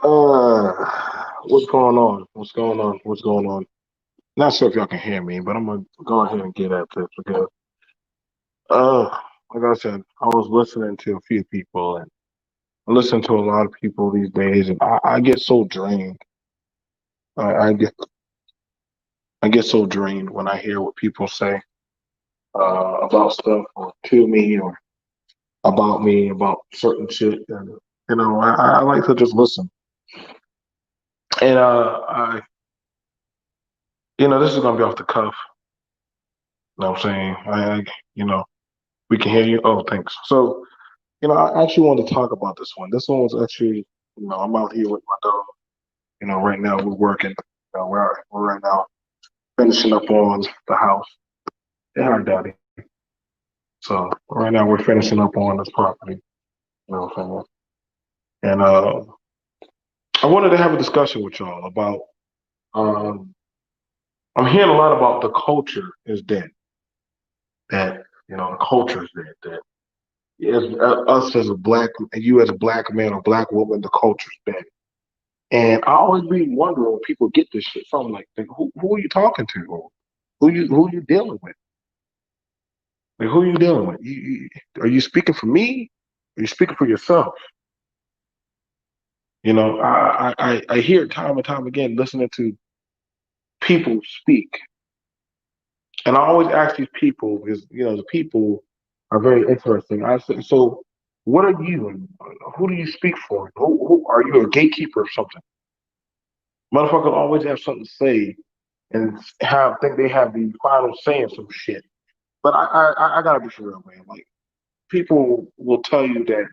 What's going on? What's going on? What's going on? Not sure if y'all can hear me, but I'm gonna go ahead and get at this because, uh, like I said, I was listening to a few people and I listen to a lot of people these days, and I get so drained. I get so drained when I hear what people say about stuff or to me or about me about certain shit, and I like to just listen. And this is gonna be off the cuff. You know what I'm saying? you know. We can hear you. Oh, thanks. So, I actually wanted to talk about this one. This one was actually, I'm out here with my dog. Right now we're working. We're right now finishing up on the house. Yeah, our daddy. So right now we're finishing up on this property. You know what I'm saying? And I wanted to have a discussion with y'all about. Um, I'm hearing a lot about the culture is dead. That the culture is dead. That us as a black, you as a black man or black woman, the culture's dead. And I always be wondering where people get this shit from. Like who are you talking to? Or who you dealing with? Like who are you dealing with? Are you speaking for me? Are you speaking for yourself? I hear it time and time again listening to people speak. And I always ask these people because the people are very interesting. I say, so what are you and who do you speak for? Who are you, a gatekeeper or something? Motherfuckers always have something to say and think they have the final say in some shit. But I gotta be for real, man. Like people will tell you that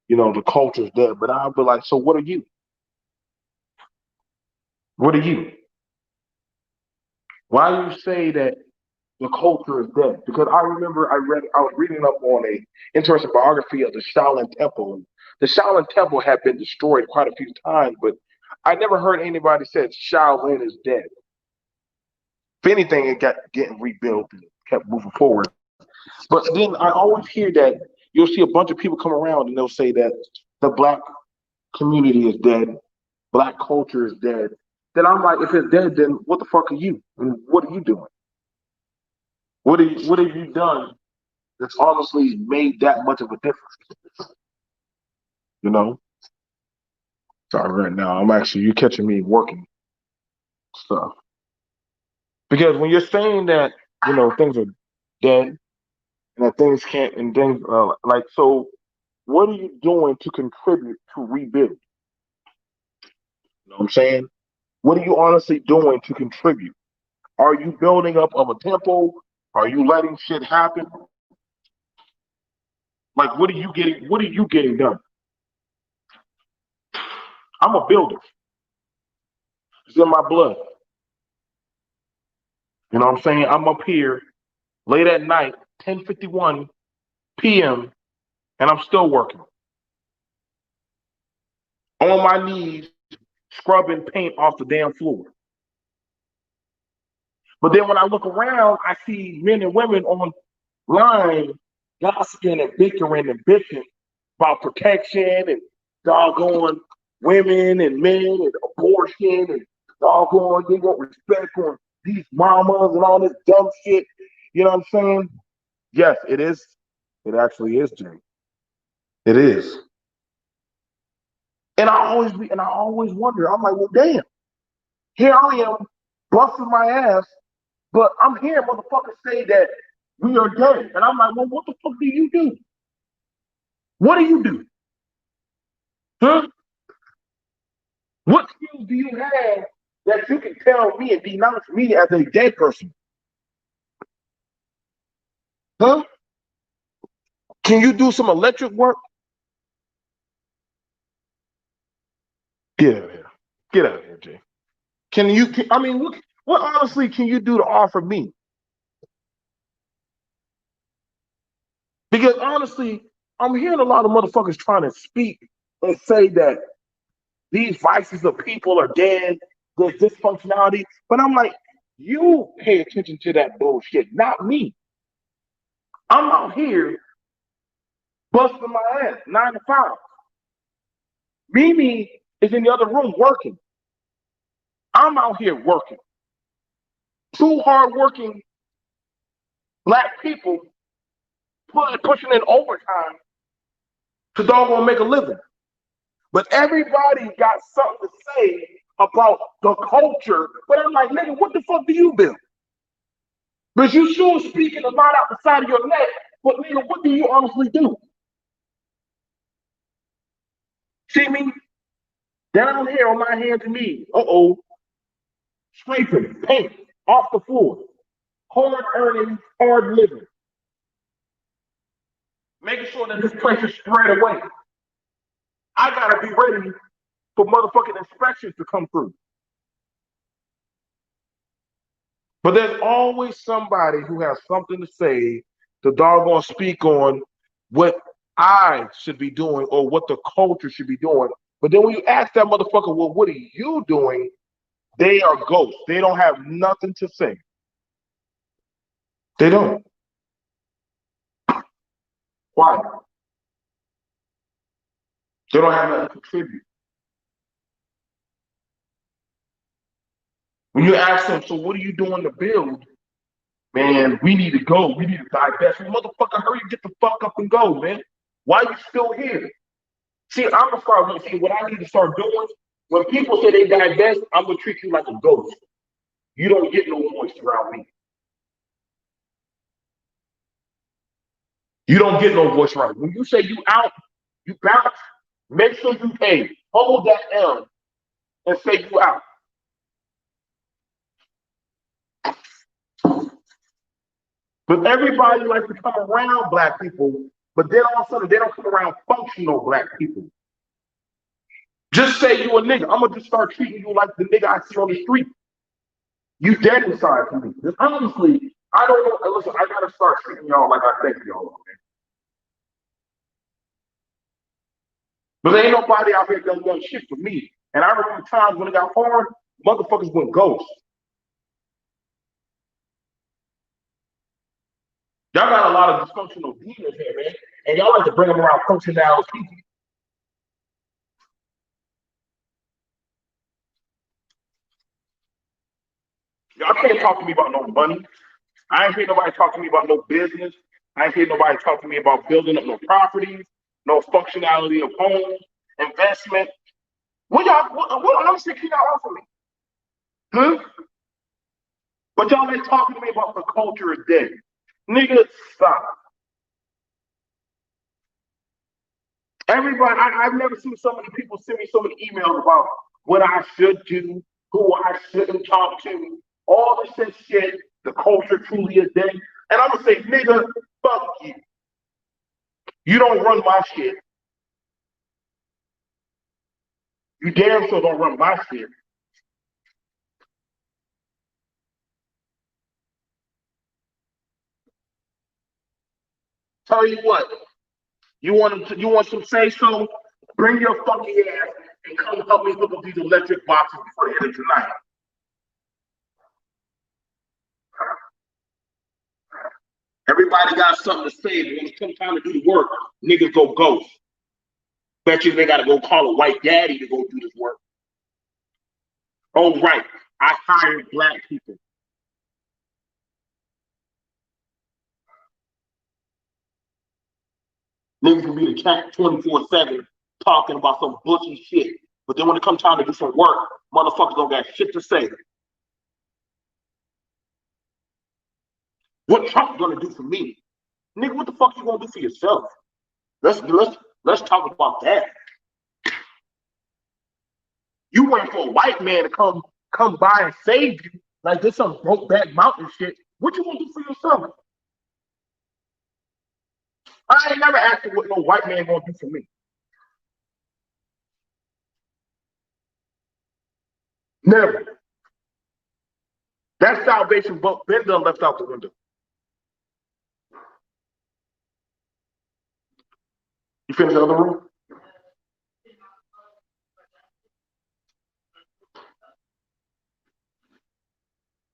the culture's dead, but I'll be like, so what are you? What are you? Why do you say that the culture is dead? Because I remember I was reading up on a interesting biography of the Shaolin Temple. And the Shaolin Temple had been destroyed quite a few times, but I never heard anybody say Shaolin is dead. If anything, it got getting rebuilt and kept moving forward. But then I always hear that you'll see a bunch of people come around and they'll say that the black community is dead, black culture is dead. Then I'm like, if it's dead, then what the fuck are you? And what are you doing? What have you done that's honestly made that much of a difference? You know? Sorry, right now you're catching me working stuff. Because when you're saying that, things are dead and that things can't and things like so what are you doing to contribute to rebuild? You know what I'm saying? What are you honestly doing to contribute? Are you building up of a temple? Are you letting shit happen? Like what are you getting? What are you getting done? I'm a builder. It's in my blood. You know what I'm saying? I'm up here late at night, 10:51 p.m., and I'm still working on my knees, scrubbing paint off the damn floor. But then when I look around, I see men and women online gossiping and bickering and bitching about protection and doggone women and men and abortion and doggone they want respect for these mamas and all this dumb shit. You know what I'm saying? Yes, it is. It actually is, Jay. It is. And I always wonder. I'm like, well, damn. Here I am busting my ass, but I'm hearing motherfuckers say that we are dead, and I'm like, well, what the fuck do you do? What do you do? Huh? What skills do you have that you can tell me and denounce me as a dead person? Huh? Can you do some electric work? Get out of here. Get out of here, Jay. I mean, what honestly can you do to offer me? Because honestly, I'm hearing a lot of motherfuckers trying to speak and say that these vices of people are dead, there's dysfunctionality. But I'm like, you pay attention to that bullshit, not me. I'm out here busting my ass 9 to 5. Mimi is in the other room working. I'm out here working. Two hardworking black people pushing in overtime to doggone make a living. But everybody got something to say about the culture. But I'm like, nigga, what the fuck do you build? Because you sure speaking a lot out the side of your neck, but nigga, what do you honestly do? See me? Down here on my hands and knees. Scraping paint off the floor. Hard earning, hard living. Making sure that this place is spread away. I gotta be ready for motherfucking inspections to come through. But there's always somebody who has something to say to doggone speak on what I should be doing or what the culture should be doing. But then when you ask that motherfucker, well, what are you doing? They are ghosts. They don't have nothing to say. They don't. Why? They don't have nothing to contribute. When you ask them, so what are you doing to build? Man, we need to go. We need to divest. Motherfucker, hurry, get the fuck up and go, man. Why are you still here? See, I'm gonna start looking. What I need to start doing when people say they divest, I'm gonna treat you like a ghost. You don't get no voice around me. You don't get no voice around me. When you say you out, you bounce. Make sure you pay. Hold that L and say you out. But everybody likes to come around black people, but then all of a sudden they don't come around functional black people. Just say you a nigga. I'm gonna just start treating you like the nigga I see on the street. You dead inside to me. Because honestly, I don't know. Listen, I gotta start treating y'all like I think y'all are, man. But there ain't nobody out here done shit for me. And I remember times when it got hard, motherfuckers went ghost. Y'all got a lot of dysfunctional demons here, man. And y'all like to bring them around functional people. Y'all can't talk to me about no money. I ain't hear nobody talk to me about no business. I ain't hear nobody talk to me about building up no properties, no functionality of homes, investment. What honestly can y'all offer me? Huh? But y'all ain't talking to me about the culture is dead. Nigga, stop. Everybody, I've never seen so many people send me so many emails about what I should do, who I shouldn't talk to, all this shit. The culture truly is dead. And I'm gonna say, nigga, fuck you. You don't run my shit. You damn sure don't run my shit. Tell you what, you want some say so? Bring your fucking ass and come help me hook up these electric boxes before the end of tonight. Everybody got something to say, but when it comes time to do the work, niggas go ghost. Bet you they gotta go call a white daddy to go do this work. Oh right, I hired black people. Niggas can be the cat 24/7 talking about some butchy shit. But then when it comes time to do some work, motherfuckers don't got shit to say. What Trump gonna do for me? Nigga, what the fuck you gonna do for yourself? Let's talk about that. You waiting for a white man to come by and save you like this some broke back mountain shit. What you gonna do for yourself? I ain't never asked what no white man gonna do for me. Never. That salvation book been done left out the window. You finish the other room?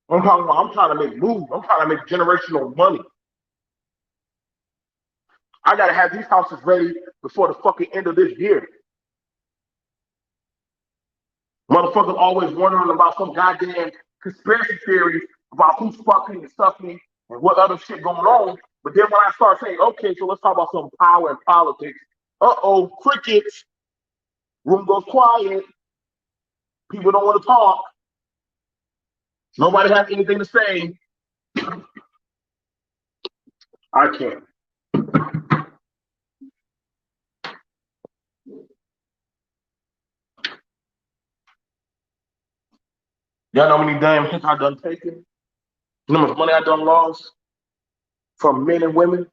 I'm trying to make moves. I'm trying to make generational money. I gotta have these houses ready before the fucking end of this year. Motherfuckers always wondering about some goddamn conspiracy theory about who's fucking and sucking and what other shit going on. But then when I start saying, okay, so let's talk about some power and politics. Uh-oh, crickets. Room goes quiet. People don't want to talk. Nobody has anything to say. I can't. Y'all know how many damn hits I done taken? You know how much money I done lost from men and women?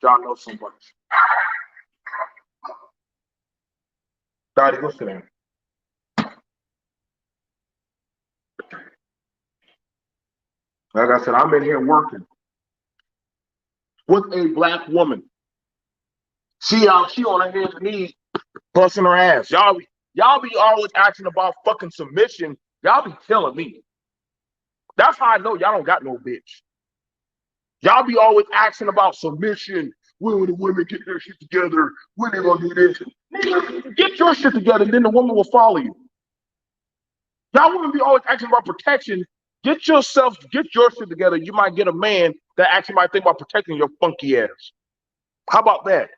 Y'all know so much. Daddy, what's the name? Like I said, I'm in here working with a black woman. She on her hands and knees, busting her ass. Y'all be always asking about fucking submission. Y'all be killing me. That's how I know y'all don't got no bitch. Y'all be always asking about submission. When will the women get their shit together? When they gonna do this? Nigga, get your shit together, and then the woman will follow you. Y'all women be always asking about protection. Get your shit together. You might get a man that actually might think about protecting your funky ass. How about that?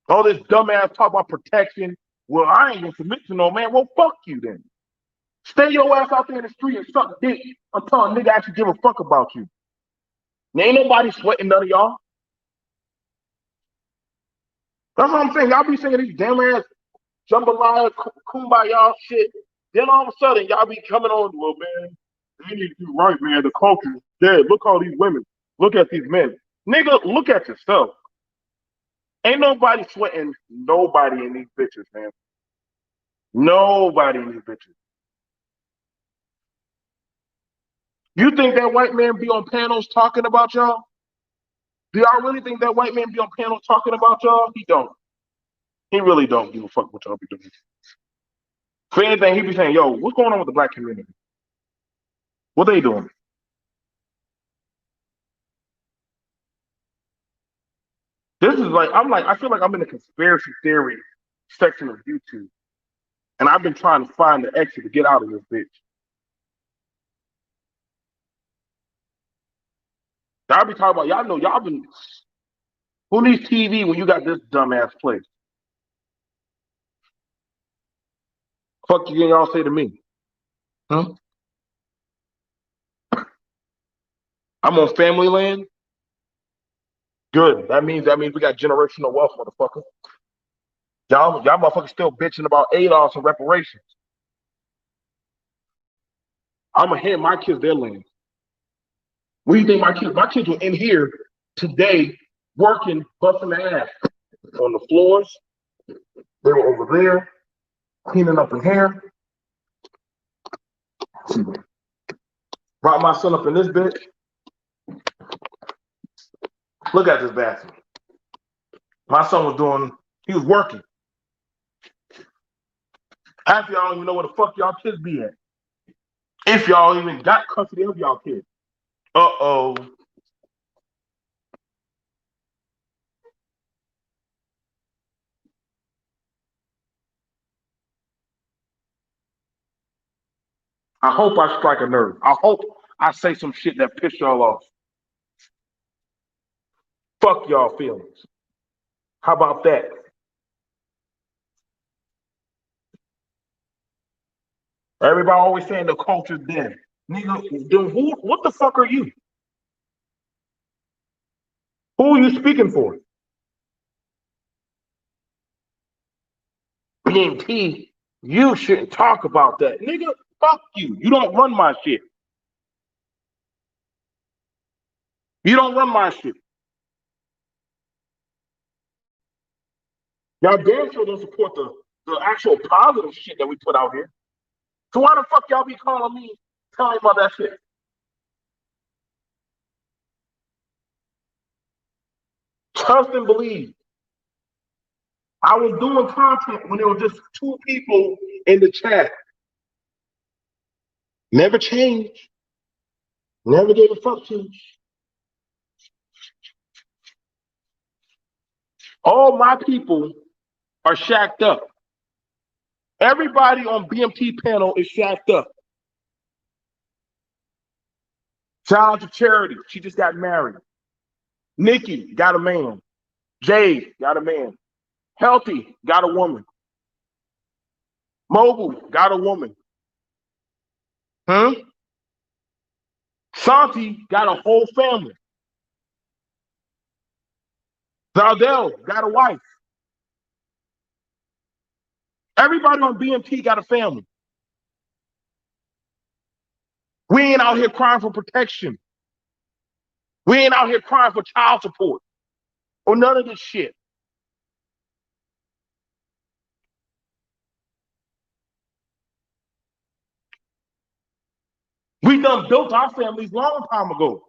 All this dumbass talk about protection. Well, I ain't gonna submit to no man. Well, fuck you then. Stay your ass out there in the street and suck dick until a nigga actually give a fuck about you. There ain't nobody sweating none of y'all. That's what I'm saying. Y'all be singing these damn ass jambalaya kumbaya shit. Then all of a sudden, y'all be coming on, well, man, they need to do right, man. The culture is dead. Look all these women. Look at these men. Nigga, look at yourself. Ain't nobody sweating nobody in these bitches, man. Nobody in these bitches. You think that white man be on panels talking about y'all? Do y'all really think that white man be on panels talking about y'all? He don't. He really don't give a fuck what y'all be doing. For anything, he be saying, yo, what's going on with the black community? What they doing? This is like, I feel like I'm in the conspiracy theory section of YouTube. And I've been trying to find the exit to get out of this bitch. Y'all be talking about, y'all know, y'all been, who needs TV when you got this dumbass place? Fuck you, y'all say to me. Huh? I'm on family land? Good. That means we got generational wealth, motherfucker. Y'all motherfuckers still bitching about ADOS and reparations. I'ma hand my kids their land. What do you think my kids were in here today working, busting their ass on the floors. They were over there cleaning up in here. Brought my son up in this bitch. Look at this bathroom. My son he was working. Half y'all don't even know where the fuck y'all kids be at. If y'all even got custody of y'all kids. Uh-oh. I hope I strike a nerve. I hope I say some shit that piss y'all off. Fuck y'all feelings. How about that? Everybody always saying the culture's dead. Nigga, then what the fuck are you? Who are you speaking for? BNT, you shouldn't talk about that. Nigga, fuck you. You don't run my shit. You don't run my shit. Y'all damn sure don't support the actual positive shit that we put out here. So why the fuck y'all be calling me, telling me about that shit? Trust and believe. I was doing content when there were just two people in the chat. Never changed. Never gave a fuck to. All my people are shacked up. Everybody on BMT panel is shacked up. Shout out to Charity. She just got married. Nikki got a man. Jay got a man. Healthy got a woman. Mobile got a woman. Huh? Santi got a whole family. Zaldell got a wife. Everybody on BMT got a family. We ain't out here crying for protection. We ain't out here crying for child support or none of this shit. We done built our families long time ago.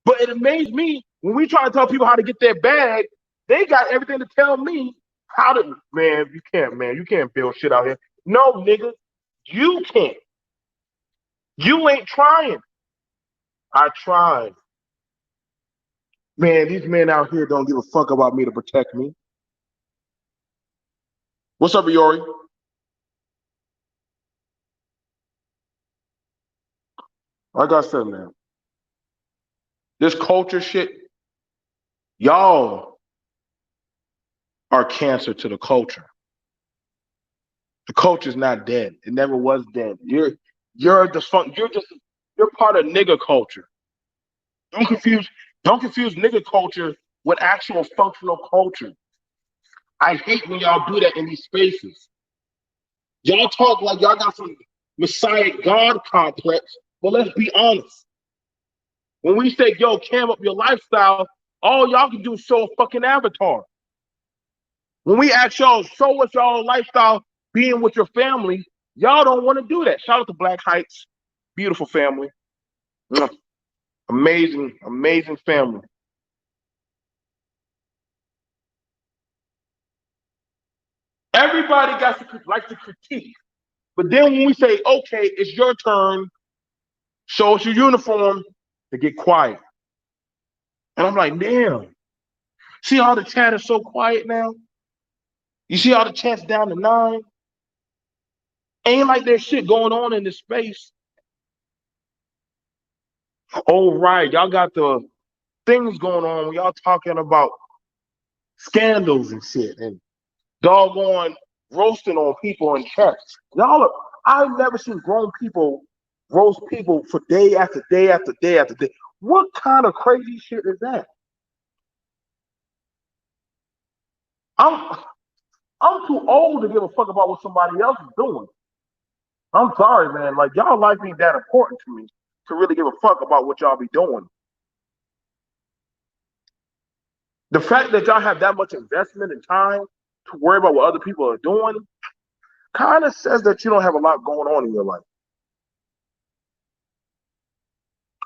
But it amazed me when we try to tell people how to get their bag, they got everything to tell me how to, man, you can't build shit out here. No, nigga, you can't. You ain't trying. I tried. Man, these men out here don't give a fuck about me to protect me. What's up, Iori? Like I said, man, this culture shit, y'all are cancer to the culture. The culture's not dead. It never was dead. You're you're part of nigga culture. Don't confuse don't confuse nigga culture with actual functional culture. I hate when y'all do that in these spaces. Y'all talk like y'all got some Messiah God complex, but let's be honest. When we say, yo, cam up your lifestyle, all y'all can do is show a fucking avatar. When we ask y'all, show us y'all lifestyle being with your family, y'all don't want to do that. Shout out to Black Heights. Beautiful family. Amazing, amazing family. Everybody likes to critique. But then when we say, okay, it's your turn, show us your uniform, they get quiet. And I'm like, damn. See how the chat is so quiet now? You see how the chat's down to 9? Ain't like there's shit going on in this space. Oh, right. Y'all got the things going on when y'all talking about scandals and shit and doggone roasting on people in chats. I've never seen grown people roast people for day after day after day after day. What kind of crazy shit is that? I'm I'm too old to give a fuck about what somebody else is doing. I'm sorry, man. Like y'all life ain't that important to me to really give a fuck about what y'all be doing. The fact that y'all have that much investment and time to worry about what other people are doing kind of says that you don't have a lot going on in your life.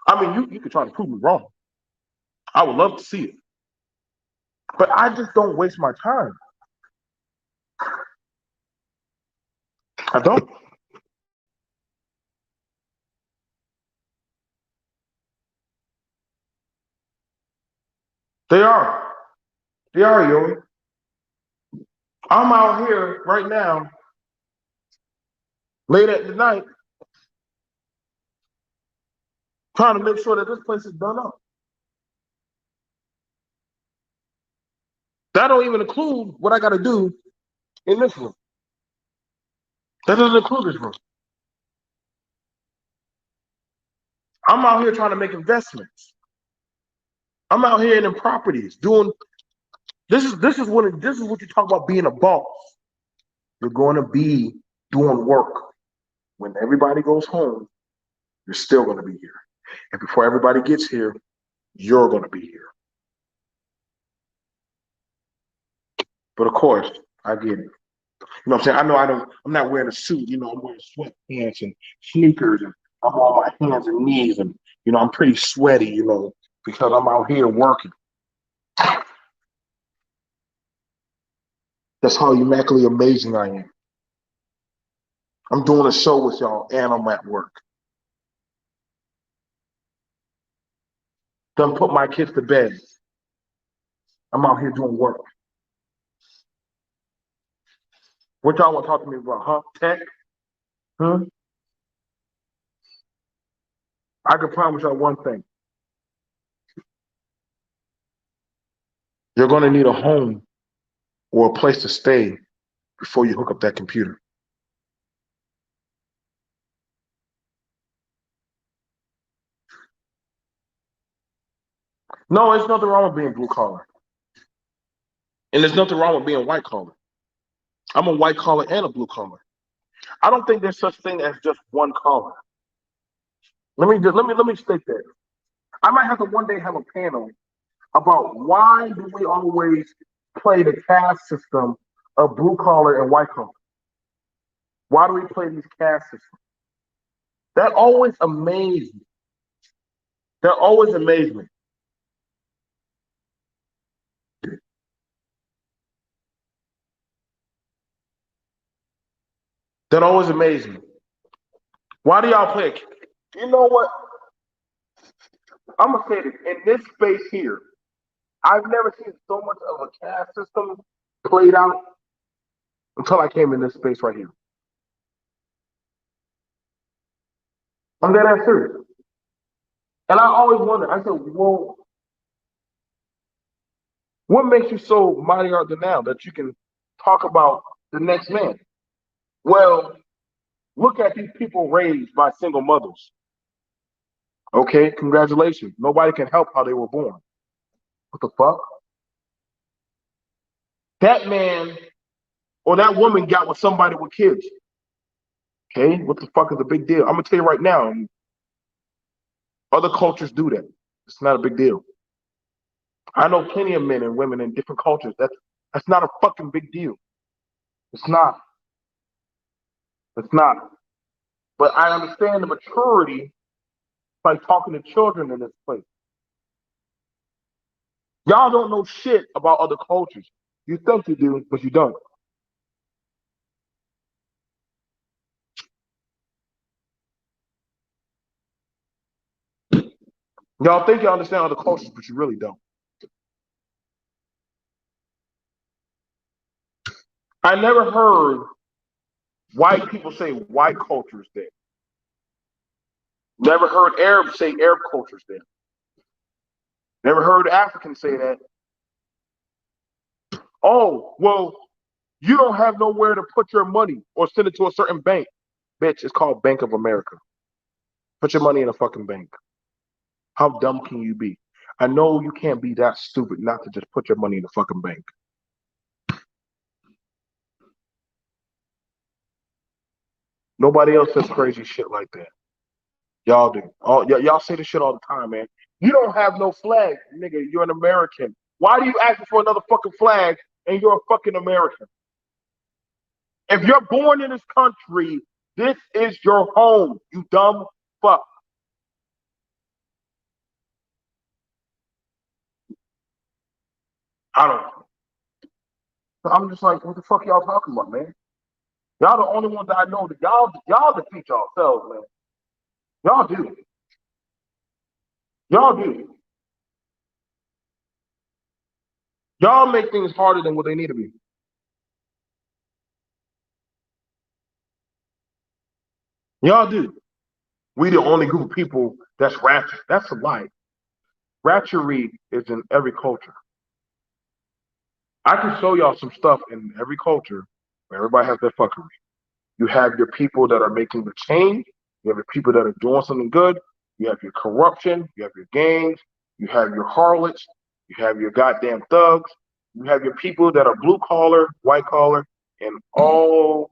I mean, you could try to prove me wrong. I would love to see it. But I just don't waste my time. I don't. They are. They are, yo. I'm out here right now, late at the night, trying to make sure that this place is done up. That don't even include what I got to do in this room. That doesn't include this room. I'm out here trying to make investments. I'm out here in properties doing. This is what you talk about being a boss. You're going to be doing work. When everybody goes home, you're still going to be here. And before everybody gets here, you're going to be here. But of course, I get it. You know what I'm saying? I know I'm not wearing a suit, I'm wearing sweatpants and sneakers and I'm on my hands and knees and I'm pretty sweaty, because I'm out here working. That's how immaculately amazing I am. I'm doing a show with y'all and I'm at work. Done put my kids to bed. I'm out here doing work. What y'all want to talk to me about, huh? Tech? Huh? I can promise y'all one thing. You're going to need a home or a place to stay before you hook up that computer. No, there's nothing wrong with being blue collar. And there's nothing wrong with being white collar. I'm a white collar and a blue collar. I don't think there's such thing as just one collar. Let me state that. I might have to one day have a panel about why do we always play the caste system of blue collar and white collar? Why do we play these caste systems? That always amazed me. That always amazed me. That always amazed me. Why do y'all play it? You know what? I'm gonna say this. In this space here, I've never seen so much of a caste system played out until I came in this space right here. I'm dead ass serious. And I always wonder, I said, well, what makes you so mighty art than now that you can talk about the next man? Well, look at these people raised by single mothers. Okay, congratulations. Nobody can help how they were born. What the fuck? That man or that woman got with somebody with kids. Okay, what the fuck is the big deal? I'm gonna tell you right now, other cultures do that. It's not a big deal. I know plenty of men and women in different cultures. That's not a fucking big deal. It's not. It's not. But I understand the maturity by talking to children in this place. Y'all don't know shit about other cultures. You think you do, but you don't. Y'all think you understand other cultures, but you really don't. I never heard white people say white cultures there. Never heard Arabs say Arab cultures there. Never heard Africans say that. Oh, well, you don't have nowhere to put your money or send it to a certain bank. Bitch, it's called Bank of America. Put your money in a fucking bank. How dumb can you be? I know you can't be that stupid not to just put your money in a fucking bank. Nobody else says crazy shit like that. Y'all do. Y'all say this shit all the time, man. You don't have no flag, nigga. You're an American. Why do you ask for another fucking flag and you're a fucking American? If you're born in this country, this is your home, you dumb fuck. I don't know. I'm just like, what the fuck y'all talking about, man? Y'all the only ones that I know that y'all defeat yourselves, man. Y'all do. Y'all do. Y'all make things harder than what they need to be. Y'all do. We the only group of people that's ratchet. That's a lie. Ratchery is in every culture. I can show y'all some stuff in every culture where everybody has their fuckery. You have your people that are making the change. You have your people that are doing something good. You have your corruption. You have your gangs. You have your harlots. You have your goddamn thugs. You have your people that are blue collar, white collar, and all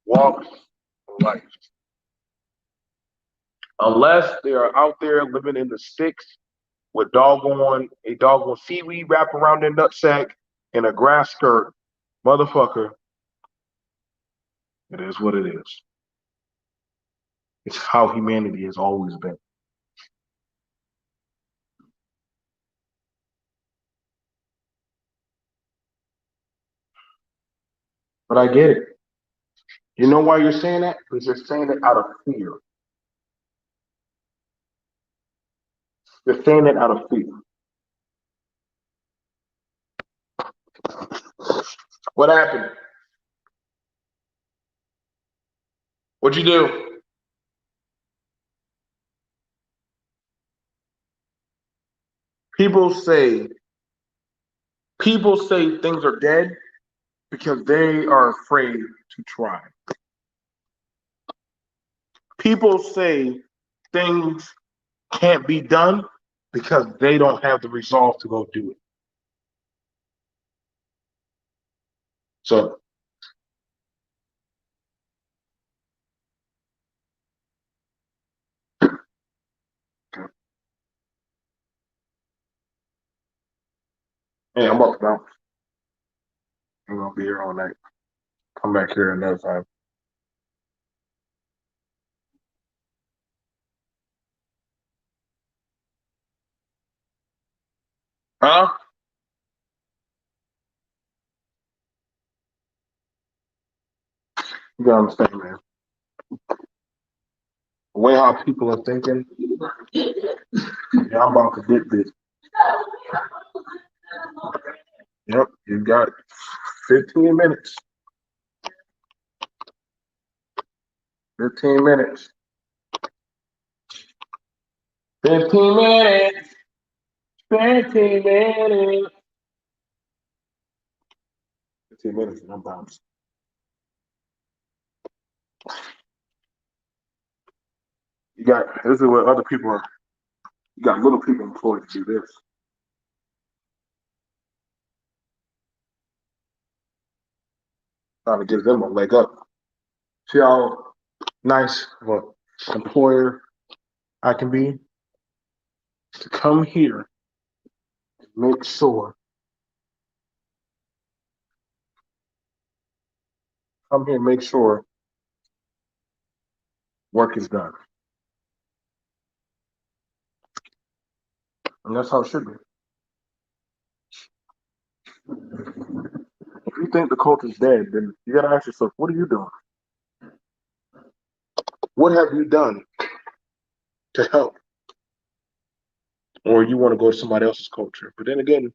walks of life. Unless they are out there living in the sticks with a doggone seaweed wrapped around their nutsack and a grass skirt, motherfucker, it is what it is. It's how humanity has always been. But I get it. You know why you're saying that? Because you're saying it out of fear. You're saying it out of fear. What happened? What'd you do? People say people say things are dead because they are afraid to try. People say things can't be done because they don't have the resolve to go do it. So, hey, I'm up now. I'm gonna be here all night. Come back here another time. Huh? You gotta understand, man. The way how people are thinking, yeah, I'm about to dip this. Yep, you got it. 15 minutes. 15 minutes. 15 minutes. 15 minutes. 15 minutes and I'm bouncing. You got this is what other people are. You got little people employed to do this. Trying to give them a leg up. See how nice of an employer I can be to come here and make sure work is done. And that's how it should be. If you think the culture's dead, then you gotta ask yourself, what are you doing? What have you done to help? Or you want to go to somebody else's culture. But then again,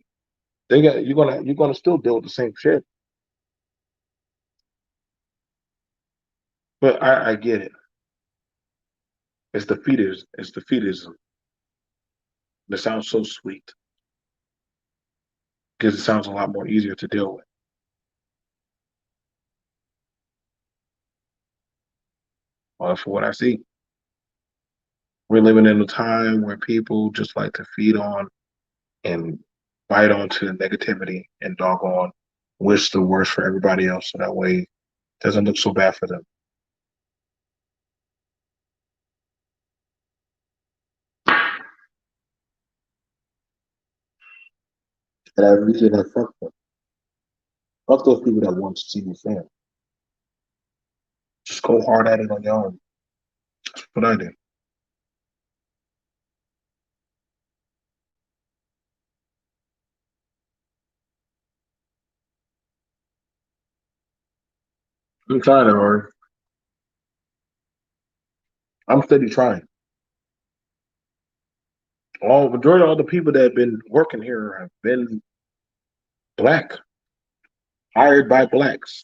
you're gonna still deal with the same shit. But I get it. It's defeatism. It sounds so sweet because it sounds a lot more easier to deal with. For what I see, we're living in a time where people just like to feed on and bite onto negativity and doggone wish the worst for everybody else so that way it doesn't look so bad for them. And I really that fuck them. Fuck those people that want to see you fail. Just go hard at it on your own. That's what I do. I'm trying, or I'm steady trying. All majority of all the people that have been working here have been black, hired by blacks,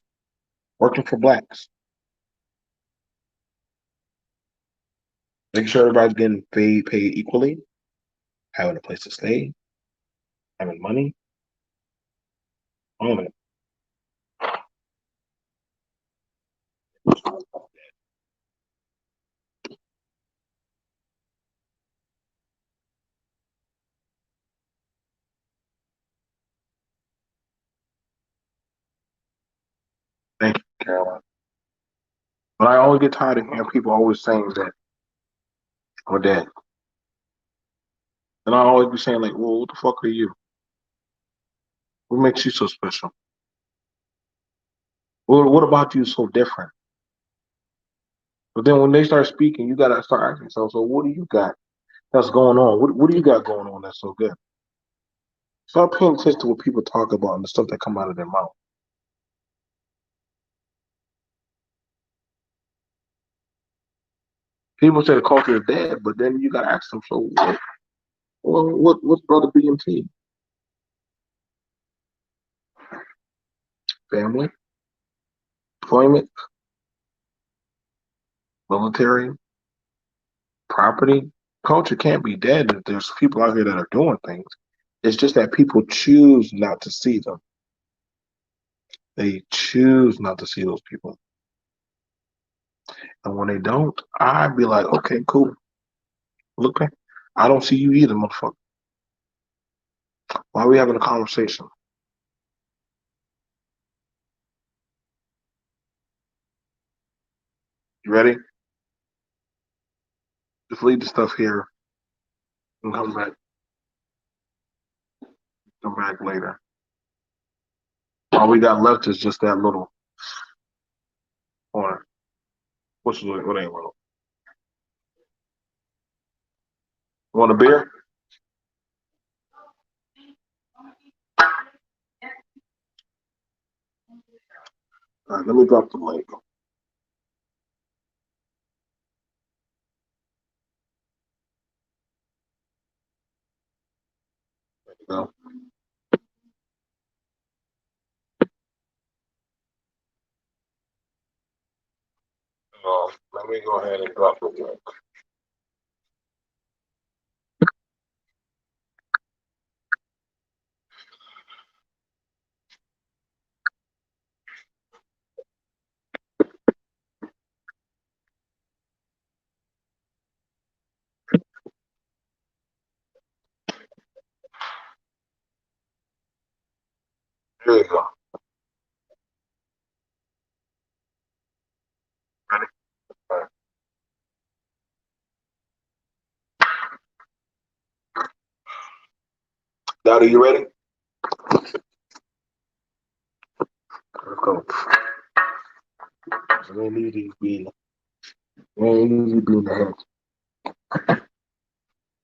working for blacks, making sure everybody's getting paid equally, having a place to stay, having money, all of it. Thank you, Caroline. But I always get tired of hearing people always saying that we're dead. And I always be saying like, well, what the fuck are you? What makes you so special? What about you is so different? But then when they start speaking, you gotta start asking yourself, so what do you got that's going on? What do you got going on that's so good? Start paying attention to what people talk about and the stuff that come out of their mouth. People say the culture is dead, but then you gotta ask them, so what's brother BMT? family, employment, military, property. Culture can't be dead if there's people out here that are doing things. It's just that people choose not to see them. They choose not to see those people. And when they don't, I'd be like, okay, cool. Look, man, I don't see you either, motherfucker. Why are we having a conversation? You ready? Just leave the stuff here and come back later. All we got left is just that little corner. What ain't little? Want a beer? All right, let me drop the link. There you go. Let me go ahead and drop the link. There you go. Ready? All right. Dad, are you ready? Let's go. So they need these being the head.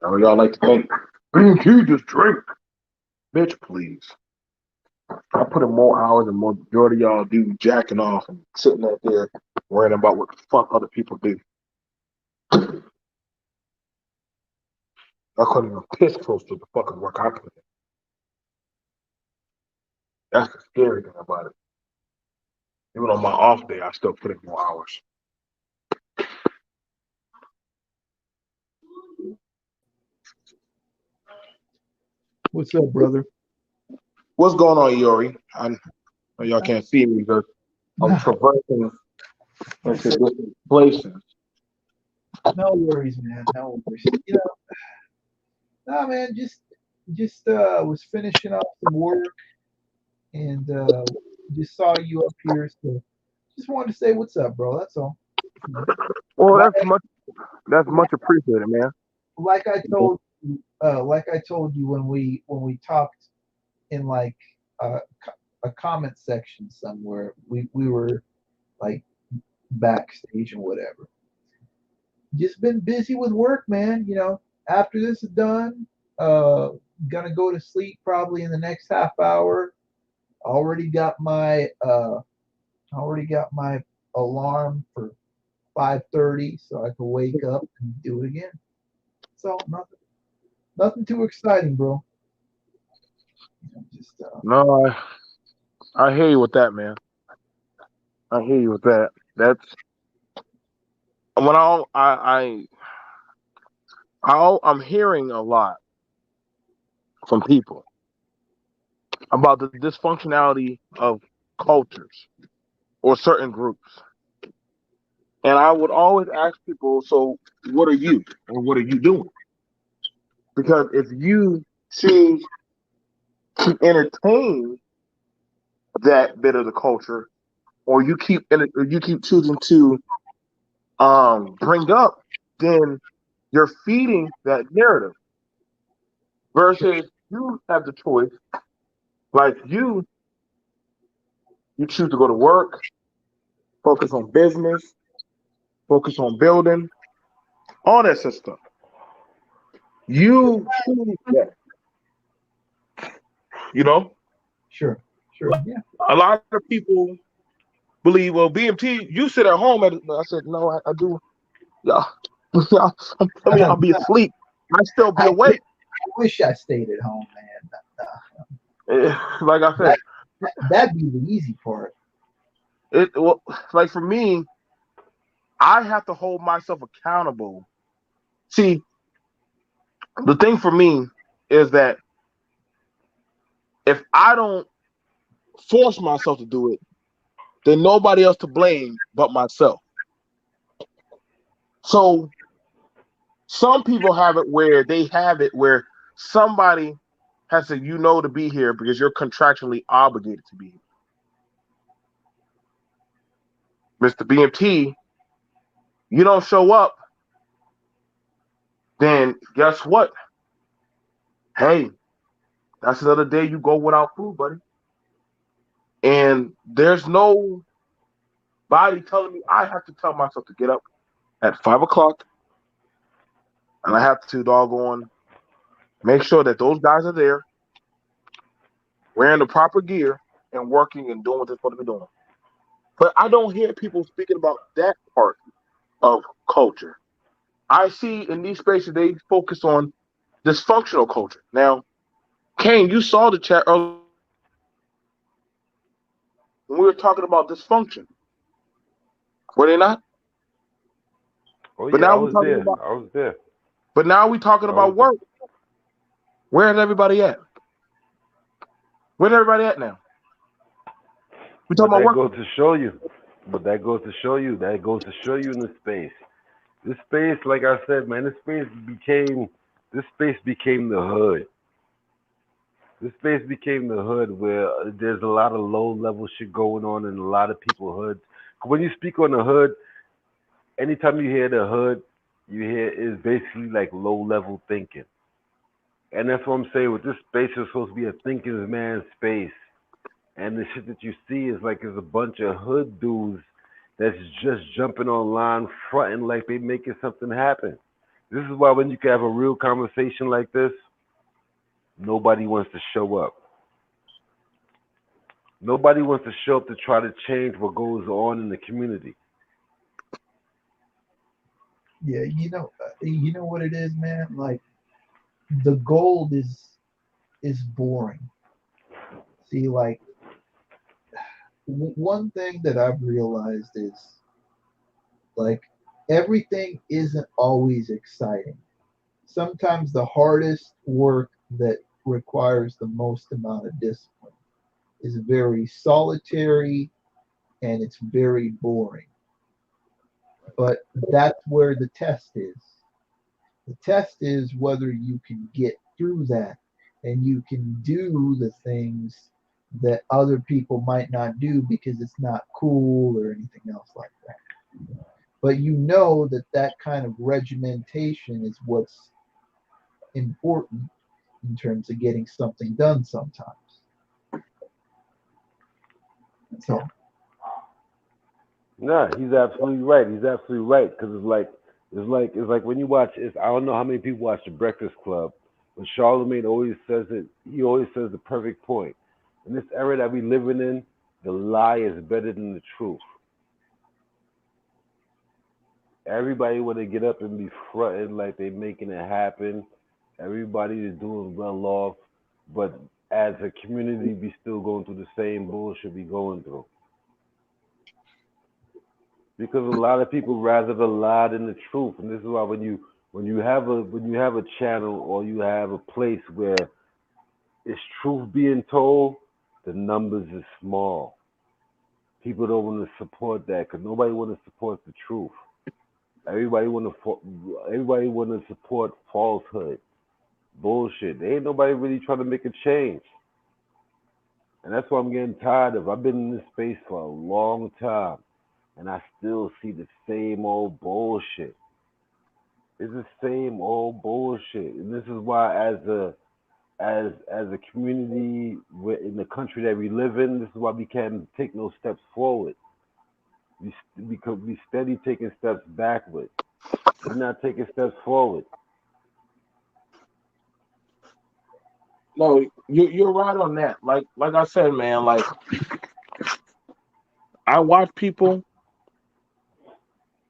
Now y'all like to think, B&T just drink. Bitch, please. I put in more hours than majority of y'all do jacking off and sitting out there worrying about what the fuck other people do. I couldn't even piss close to the fucking work I put in. That's the scary thing about it. Even on my off day, I still put in more hours. What's up, brother? What's going on, Yori? I know y'all can't see me because I'm traversing into different places. No worries, man. No worries. No, man. Just was finishing up some work and just saw you up here, so just wanted to say what's up, bro. That's all. You know, Well, like that's much appreciated, man. like I told like I told you when we talked in like a, a comment section somewhere. We were like backstage and whatever. Just been busy with work, man. After this is done, uh, gonna go to sleep probably in the next half hour. Already got my alarm for 5:30, so I can wake up and do it again. So nothing too exciting, bro. Just No, I hear you with that, man. I hear you with that. That's when I'm hearing a lot from people about the dysfunctionality of cultures or certain groups. And I would always ask people, so what are you or what are you doing? Because if you choose to entertain that bit of the culture, or you keep choosing to bring up, then you're feeding that narrative. Versus you have the choice, like you choose to go to work, focus on business, focus on building, all that sort of stuff. You choose that, you know. sure, sure, yeah. A lot of people believe, well, BMT, you sit at home. I said, no, I do. Yeah, some of y'all be asleep. I still be I awake. wish I stayed at home, man. Like I said, Like That'd be the easy part. It well, like for me, I have to hold myself accountable. See, the thing for me is that if I don't force myself to do it, then nobody else to blame but myself. So some people have it where somebody has to to be here because you're contractually obligated to be here. Mr. BMT, you don't show up, then guess what? Hey, that's another day you go without food, buddy. And there's no body telling me I have to tell myself to get up at 5 o'clock and I have to doggone make sure that those guys are there wearing the proper gear and working and doing what they're supposed to be doing. But I don't hear people speaking about that part of culture. I see in these spaces they focus on dysfunctional culture. Now, Kane, you saw the chat earlier when we were talking about dysfunction, were they not? Oh But yeah, I now we're was talking there. about I was there. but now we're talking I was about there. work. Where is everybody at? Where's everybody at now? We talking But about that work. goes to show you. But that goes to show you. That goes to show you in the space. This space, like I said, man, this space became the hood. This space became the hood where there's a lot of low level shit going on in a lot of people hoods. When you speak on the hood, anytime you hear the hood, you hear is basically like low level thinking. And that's what I'm saying. With this space, is supposed to be a thinking man's space. And the shit that you see is a bunch of hood dudes that's just jumping online, fronting like they making something happen. This is why when you can have a real conversation like this, nobody wants to show up. Nobody wants to show up to try to change what goes on in the community. Yeah, you know what it is, man. Like the gold is boring. See, like one thing that I've realized is like everything isn't always exciting. Sometimes the hardest work that requires the most amount of discipline is very solitary and it's very boring. But that's where the test is. The test is whether you can get through that and you can do the things that other people might not do because it's not cool or anything else like that. But you know that that kind of regimentation is what's important in terms of getting something done sometimes. So, Nah, he's absolutely right. He's absolutely right because it's like when you watch. I don't know how many people watch The Breakfast Club, but Charlemagne always says it. He always says the perfect point. In this era that we living in, the lie is better than the truth. Everybody want to get up and be fronting like they making it happen. Everybody is doing well off, but as a community, we still going through the same bullshit we going through. Because a lot of people rather the lie than the truth, and this is why when you have a channel or you have a place where it's truth being told, the numbers is small. People don't want to support that because nobody want to support the truth. Everybody want to support falsehood, bullshit. There ain't nobody really trying to make a change, and that's what I'm getting tired of. I've been in this space for a long time, and I still see the same old bullshit. It's the same old bullshit, and this is why, as a community in the country that we live in, this is why we can't take no steps forward. Because we steady taking steps backward. We're not taking steps forward. No, you're right on that. Like I said, man, like I watch people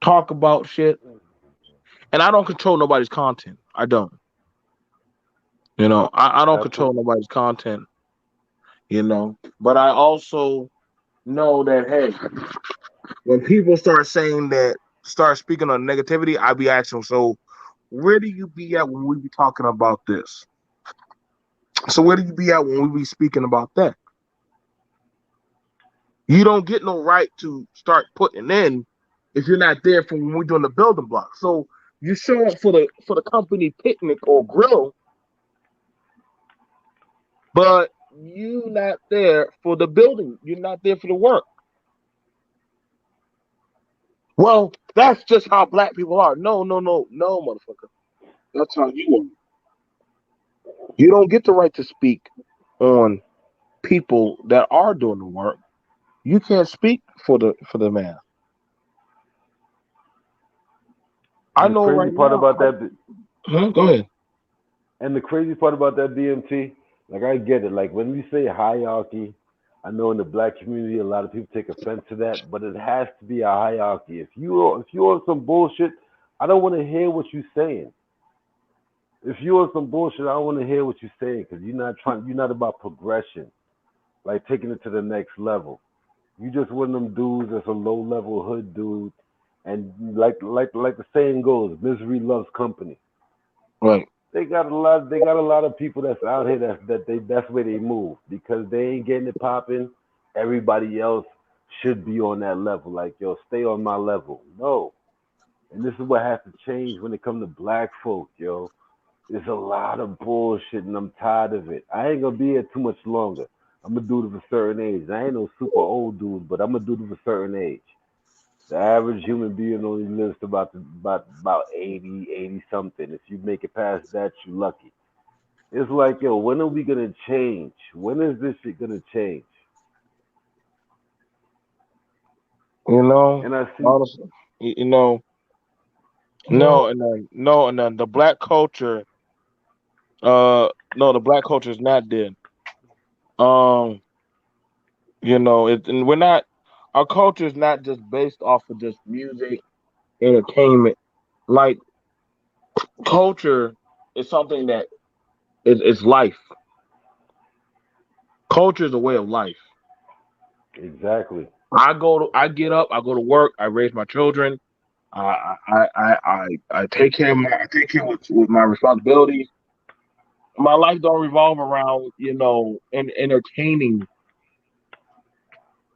talk about shit and I don't control nobody's content. I don't. I don't control Absolutely. nobody's content. you know. But I also know that hey, when people start speaking on negativity, I be asking, so where do you be at when we be talking about this? So where do you be at when we be speaking about that? You don't get no right to start putting in if you're not there for when we're doing the building block. So you show up for the company picnic or grill, but you not there for the building. You're not there for the work. Well, that's just how black people are. No, no, no, no, motherfucker. That's how you are. You don't get the right to speak on people that are doing the work. You can't speak for the man. I And the know crazy right part now. about that, Go ahead. and the crazy part about that BMT, like I get it. Like when we say hierarchy, I know in the black community a lot of people take offense to that, but it has to be a hierarchy. If you on some bullshit, I don't want to hear what you're saying. If you on some bullshit, I don't want to hear what you're saying because you're not about progression, like taking it to the next level. You just one of them dudes that's a low level hood dude, and like the saying goes, misery loves company. Right. They got a lot of people that's out here that's where they move because they ain't getting it popping. Everybody else should be on that level. Like, yo, stay on my level. No. And this is what has to change when it comes to black folk, yo. There's a lot of bullshit and I'm tired of it. I ain't gonna be here too much longer. I'm gonna do it of a certain age. I ain't no super old dude, but I'm gonna do it of a certain age. The average human being only lives to about 80, 80 something. If you make it past that, you lucky. It's like, yo, when are we gonna change? When is this shit gonna change? You know, And I see, honestly, you know, Well, no, and then the black culture, no, the black culture is not dead. Um, and we're not. Our culture is not just based off of just music, entertainment. Like culture is something that is life. Culture is a way of life. exactly. I get up, I go to work, I raise my children, I take care of I take care with my responsibilities. My life don't revolve around, entertaining,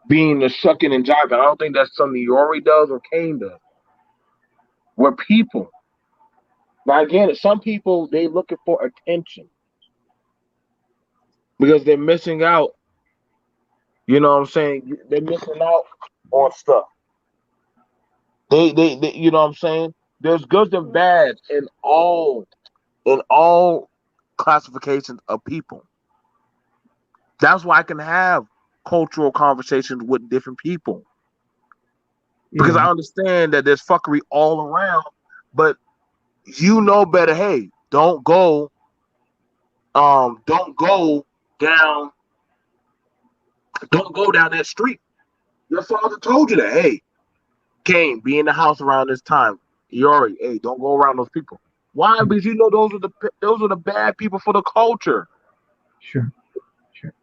being the shucking and jiving. I don't think that's something Yori does or Kane does. We're people. Now again, some people they looking for attention because they're missing out. You know what I'm saying? They're missing out on stuff. They you know what I'm saying? There's good and bad in all classifications of people. That's why I can have cultural conversations with different people because yeah, I understand that there's fuckery all around, but you know better. Hey, don't go down, don't go down that street. Your father told you that. Hey, Kane, be in the house around this time. Yori, hey, don't go around those people. Why? Because you know those are the bad people for the culture. sure, sure.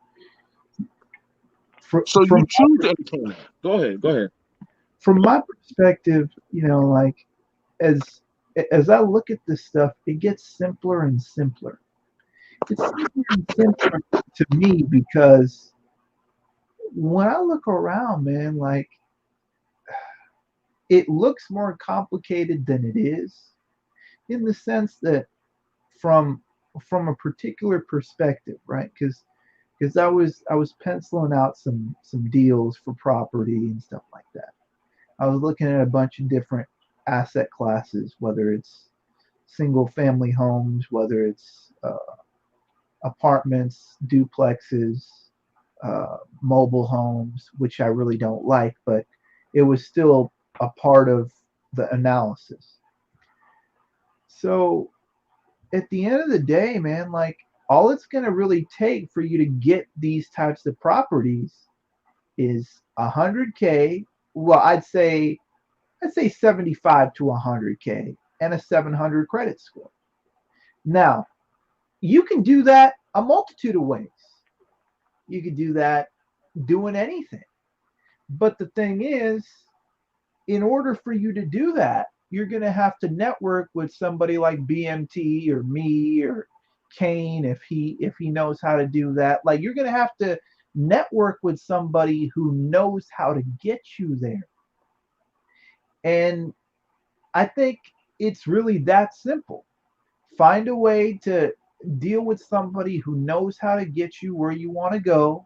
From So you from choose to entertain that. Go ahead. Go ahead. from my perspective, like as as I look at this stuff, it gets simpler and simpler. It's simpler and simpler to me because when I look around, man, like it looks more complicated than it is in the sense that from from a particular perspective, right? Because I was penciling out some deals for property and stuff like that. I was looking at a bunch of different asset classes, whether it's single family homes, whether it's apartments, duplexes, mobile homes, which I really don't like, but it was still a part of the analysis. So at the end of the day, man, like all it's going to really take for you to get these types of properties is 100K. Well, I'd say 75 to 100K and a 700 credit score. Now, you can do that a multitude of ways. You could do that doing anything. But the thing is, in order for you to do that, you're going to have to network with somebody like BMT or me or Kane if he knows how to do that. Like you're going to have to network with somebody who knows how to get you there. And I think it's really that simple. Find a way to deal with somebody who knows how to get you where you want to go,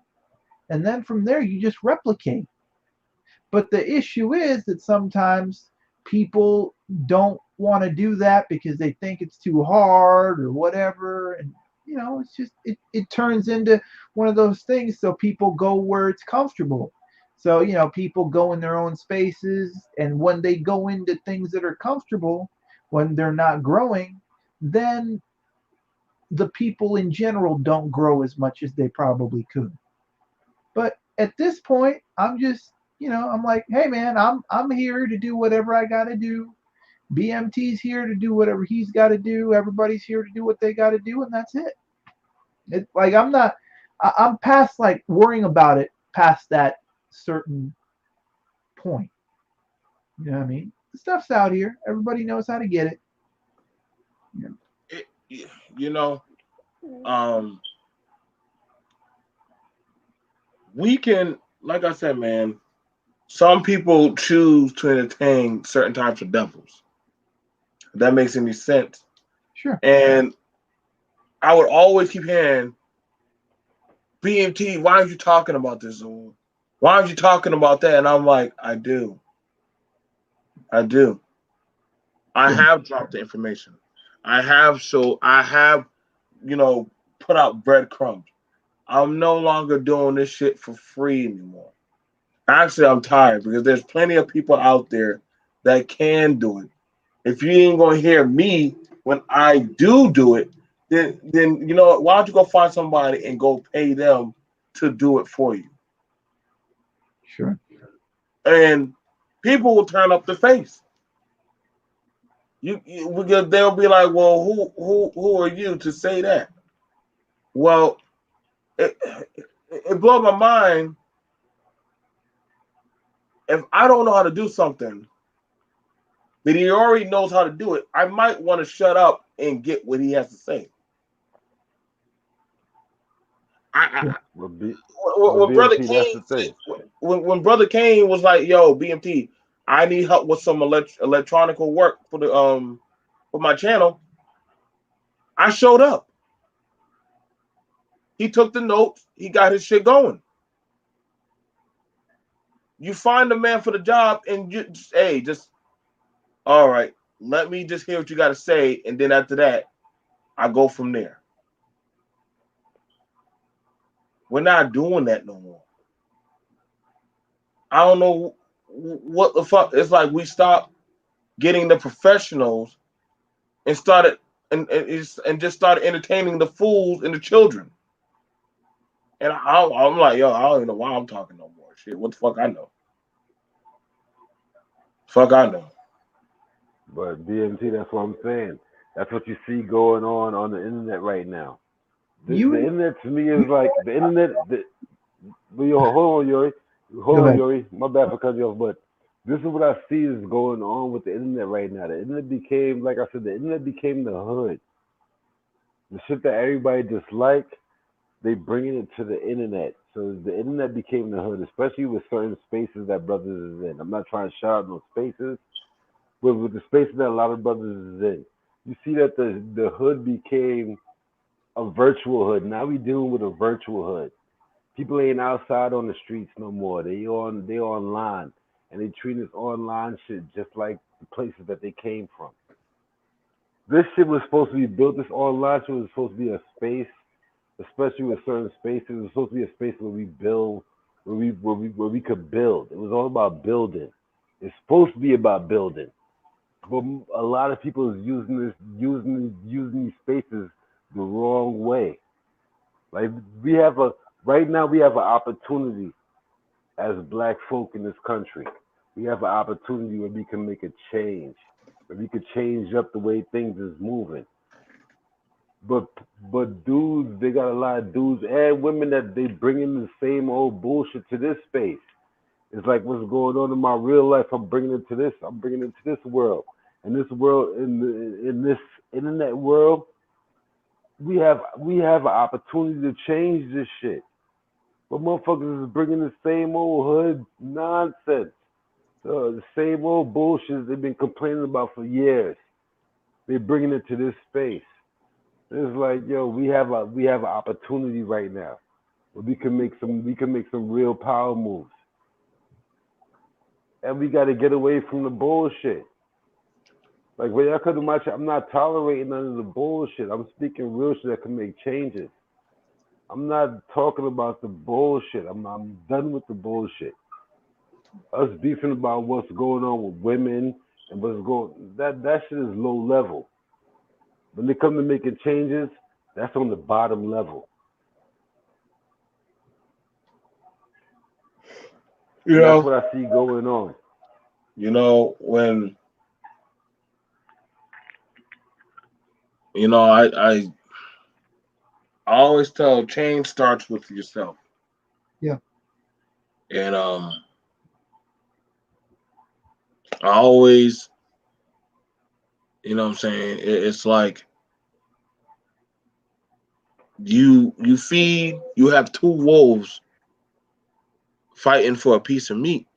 and then from there you just replicate. But the issue is that sometimes people don't want to do that because they think it's too hard or whatever. And, it's just, it turns into one of those things. So people go where it's comfortable. So, people go in their own spaces. And when they go into things that are comfortable, when they're not growing, then the people in general don't grow as much as they probably could. But at this point, I'm just, I'm like, hey man, I'm here to do whatever I got to do. BMT's here to do whatever he's got to do. Everybody's here to do what they got to do, and that's it. It's like I'm not. I'm past like worrying about it past that certain point. You know what I mean? The stuff's out here. Everybody knows how to get it. Yeah. You know, um, we can, like I said, man. Some people choose to entertain certain types of devils. If that makes any sense. Sure. And I would always keep hearing, BMT, why aren't you talking about this? Or why aren't you talking about that? And I'm like, I do. I do. I Sure. have dropped the information. I have, you know, put out breadcrumbs. I'm no longer doing this shit for free anymore. Actually, I'm tired because there's plenty of people out there that can do it. If you ain't gonna hear me when I do it, then you know what? Why don't you go find somebody and go pay them to do it for you? Sure. And people will turn up the face. Because they'll be like, well, who are you to say that? Well, it, it blows my mind. If I don't know how to do something, but he already knows how to do it, I might want to shut up and get what he has to say. I, Sure. But when Brother BMT, that's Kane the thing. when Brother Kane was like, "Yo, BMT, I need help with some electronical work for my channel," I showed up. He took the notes. He got his shit going. You find a man for the job, and you just, hey, just all right. Let me just hear what you got to say, and then after that, I go from there. We're not doing that no more. I don't know what the fuck. It's like we stopped getting the professionals and started and just started entertaining the fools and the children. And I'm like, yo, I don't even know why I'm talking no more. Shit, what the fuck I know? Fuck I know. But BMT, that's what I'm saying. That's what you see going on the internet right now. The You internet to me is like the internet. But yo, hold on, Yuri. go Hold on, ahead. Yuri. My bad for cutting you off, but this is what I see is going on with the internet right now. The internet became, like I said, the internet became the hood. The shit that everybody dislike, they bringing it to the internet. So the internet became the hood, especially with certain spaces that brothers is in. I'm not trying to shout out those spaces, but with the spaces that a lot of brothers is in, you see that the hood became a virtual hood. Now we dealing with a virtual hood. People ain't outside on the streets no more. They online, and they treat this online shit just like the places that they came from. This shit was supposed to be built. This online shit was supposed to be a space, especially with certain spaces. It was supposed to be a space where we build, where we could build. It was all about building. It's supposed to be about building, but a lot of people is using these spaces the wrong way. Like we have a right now we have an opportunity as black folk in this country. We have an opportunity where we can make a change, where we could change up the way things is moving. But but dudes, they got a lot of dudes and women that they bring in the same old bullshit to this space. It's like what's going on in my real life. I'm bringing it to this. I'm bringing it to this world. And this world, in this internet world, we have an opportunity to change this shit. But motherfuckers is bringing the same old hood nonsense, the same old bullshit they've been complaining about for years. They're bringing it to this space. It's like, yo, we have an opportunity right now where we can make some real power moves, and we got to get away from the bullshit. Like when y'all come to my chat, I'm not tolerating none of the bullshit. I'm speaking real shit that can make changes. I'm not talking about the bullshit. I'm done with the bullshit. Us beefing about what's going on with women and what's going that shit is low level. When they come to making changes, that's on the bottom level. You And that's know, what I see going on. when I always tell change starts with yourself. Yeah. And I always, what I'm saying, it's like you have two wolves fighting for a piece of meat,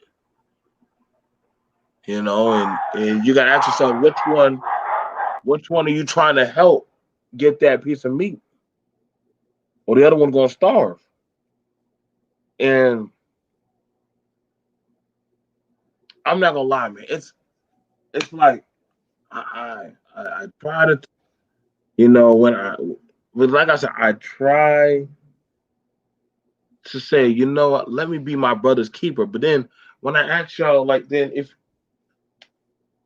and you gotta ask yourself which one are you trying to help get that piece of meat, or the other one gonna starve. And I'm not gonna lie, man. It's like I try to, when but like I said, I try to say, what, let me be my brother's keeper. But then when I ask y'all, like, then if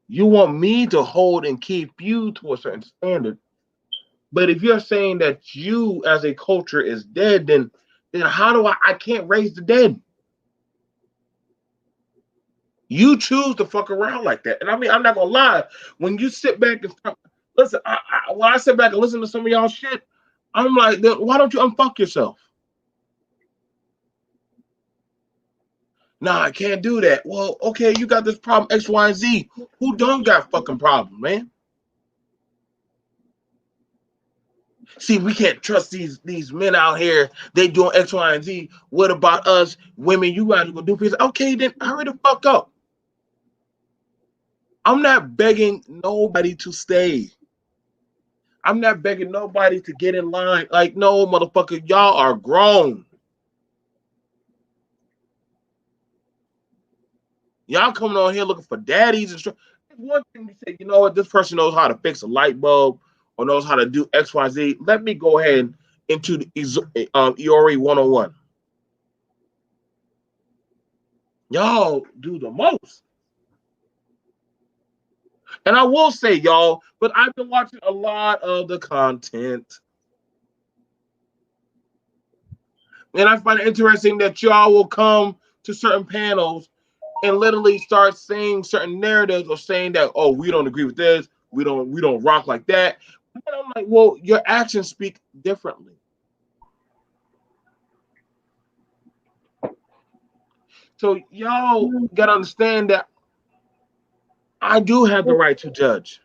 you want me to hold and keep you to a certain standard, but if you're saying that you as a culture is dead, then how do I can't raise the dead? You choose to fuck around like that. And I mean, I'm not gonna lie, when you sit back and listen, when I sit back and listen to some of y'all shit, I'm like, then why don't you unfuck yourself? Nah, I can't do that. Well, okay, you got this problem X, Y, and Z. Who don't got fucking problem, man? See, we can't trust these men out here. They doing X, Y, and Z. What about us women? You gotta go do this. Okay, then hurry the fuck up. I'm not begging nobody to stay. I'm not begging nobody to get in line. Like, no, motherfucker, y'all are grown. Y'all coming on here looking for daddies and stuff. One thing to say, you know what, this person knows how to fix a light bulb or knows how to do X, Y, Z. Let me go ahead into the EORI 101. Y'all do the most. And I will say, y'all, but I've been watching a lot of the content. And I find it interesting that y'all will come to certain panels and literally start saying certain narratives or saying that, oh, we don't agree with this, we don't rock like that. And I'm like, well, your actions speak differently. So y'all gotta understand that I do have the right to judge.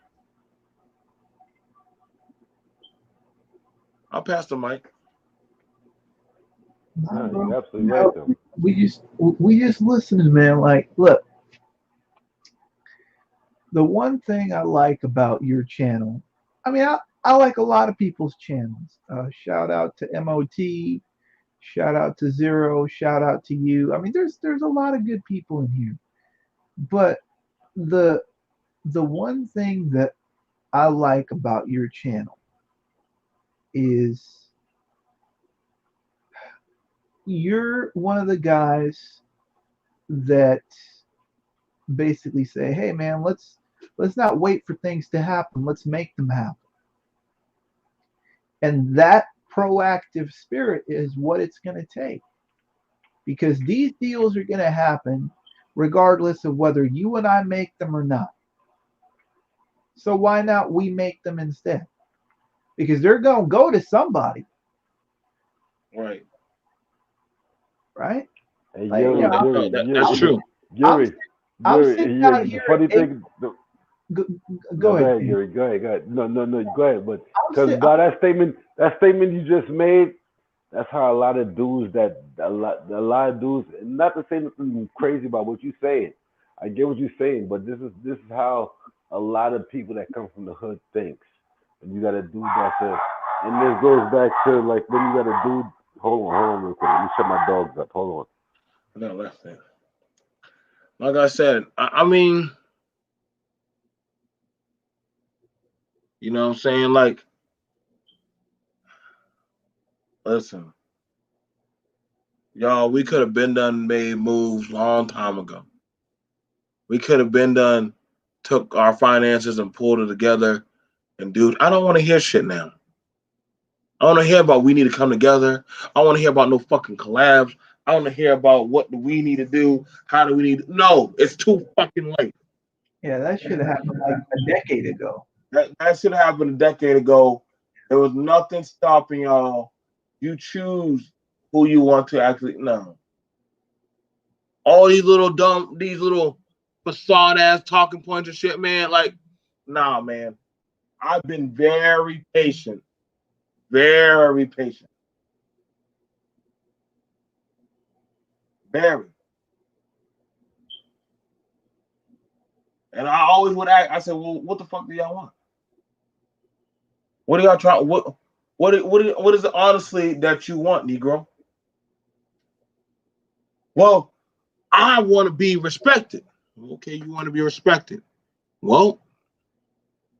I'll pass the mic. Nah, No, bro. you're absolutely right though. We just listening, man. Like, look, the one thing I like about your channel, I mean, I like a lot of people's channels. Shout out to MOT, shout out to Zero, shout out to you. I mean, there's a lot of good people in here. But the the one thing that I like about your channel is you're one of the guys that basically say, "Hey, man, let's not wait for things to happen. Let's make them happen." And that proactive spirit is what it's going to take because these deals are going to happen regardless of whether you and I make them or not. So why not we make them instead? because they're gonna go to somebody, Right. right? Hey, Like, No, that, no, that's I'm true. I'm I'm sitting out The here funny at eight. thing, Go, no, go go ahead, ahead, King. Gary. Go ahead, go ahead. No, go ahead. But I'm because sitting. by that statement you just made, that's how a lot of dudes a lot of dudes, and not to say nothing crazy about what you're saying. I get what you're saying, but this is how a lot of people that come from the hood thinks. And you got a dude that's a, and this goes back to like when you got a dude. Hold on, real quick. Let me shut my dogs up. Hold No, that's it. Like I said, I mean, you know what I'm saying? Like, listen, y'all, we could have been done made moves long time ago. We could have been done, took our finances and pulled it together. And dude, I don't want to hear shit now. I want to hear about we need to come together. I want to hear about no fucking collabs. I want to hear about what do we need to do. How do we need? No, it's too fucking late. Yeah, that should have happened like a decade ago. That should have happened a decade ago. There was nothing stopping y'all. You choose who you want to actually. No, all these little facade ass talking points and shit, man. Like, nah, man. I've been very patient, very patient, very. And I always would ask. I said, "Well, what the fuck do y'all want? What are y'all trying? What is it honestly that you want, Negro?" Well, I want to be respected. Okay, you want to be respected. Well,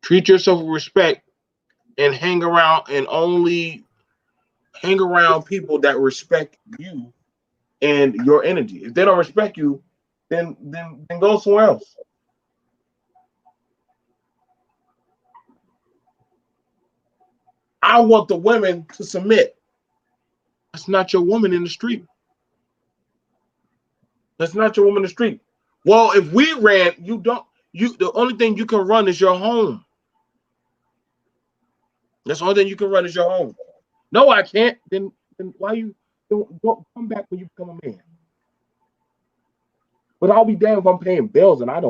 treat yourself with respect and only hang around people that respect you and your energy. If they don't respect you, then go somewhere else. I want the women to submit. That's not your woman in the street. That's not your woman in the street. Well, if we ran, you don't. You the only thing you can run is your home. That's the only thing you can run is your home. No, I can't. Then why you don't come back when you become a man? But I'll be damned if I'm paying bills and I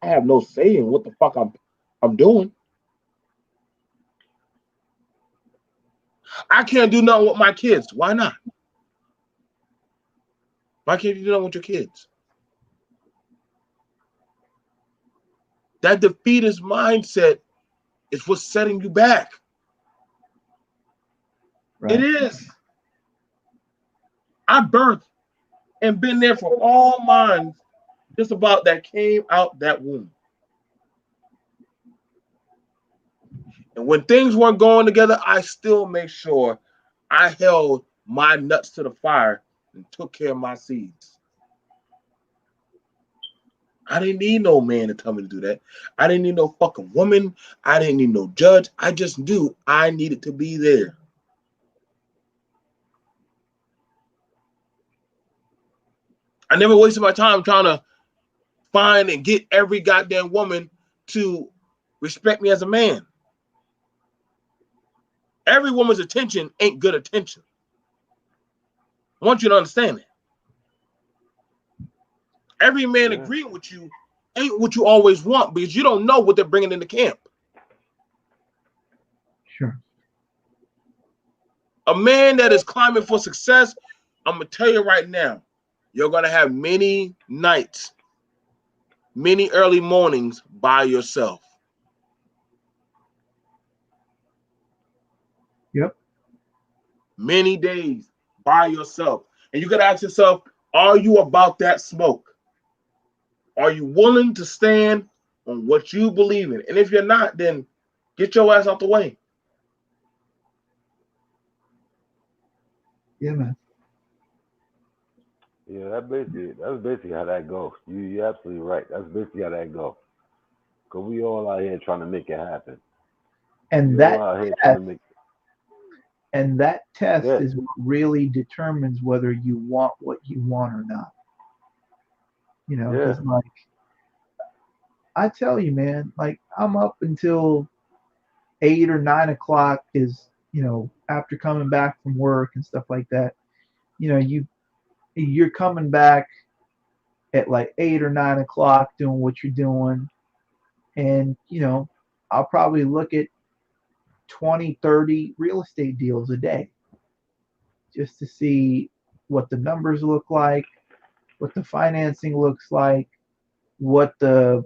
have no say in what the fuck I'm doing. I can't do nothing with my kids. Why not? Why can't you do nothing with your kids? That defeatist mindset is what's setting you back. It Right. is. I birthed and been there for all minds just about that came out that womb. And when things weren't going together, I still made sure I held my nuts to the fire and took care of my seeds. I didn't need no man to tell me to do that. I didn't need no fucking woman. I didn't need no judge. I just knew I needed to be there. I never wasted my time trying to find and get every goddamn woman to respect me as a man. Every woman's attention ain't good attention. I want you to understand that. Every man on. agreeing with you ain't what you always want because you don't know what they're bringing in the camp. Sure. A man that is climbing for success, I'm going to tell you right now, you're going to have many nights, many early mornings by yourself. Yep. Many days by yourself. And you got to ask yourself, are you about that smoke? Are you willing to stand on what you believe in? And if you're not, then get your ass out the way. Yeah, man. Yeah, that's basically how that goes. You're absolutely right. That's basically how that goes. Cause we all out here trying to make it happen. We And all that out here trying test, to make. and that test Yeah, is what really determines whether you want what you want or not. yeah, Because like I tell you, man, like I'm up until 8 or 9 o'clock is, after coming back from work and stuff like that, you're coming back at like 8 or 9 o'clock doing what you're doing. And, I'll probably look at 20, 30 real estate deals a day just to see what the numbers look like, what the financing looks like, what the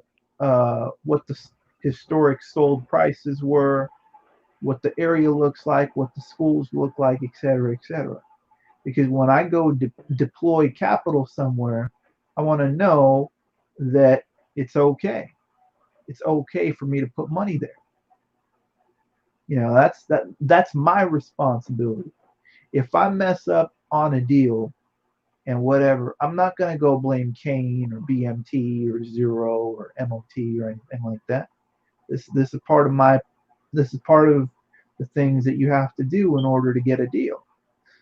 historic sold prices were, what the area looks like, what the schools look like, et cetera, et cetera. Because when I go deploy capital somewhere, I want to know that it's okay. It's okay for me to put money there. That's my responsibility. If I mess up on a deal and whatever, I'm not gonna go blame Kane or BMT or Zero or MOT or anything like that. This is part of the things that you have to do in order to get a deal.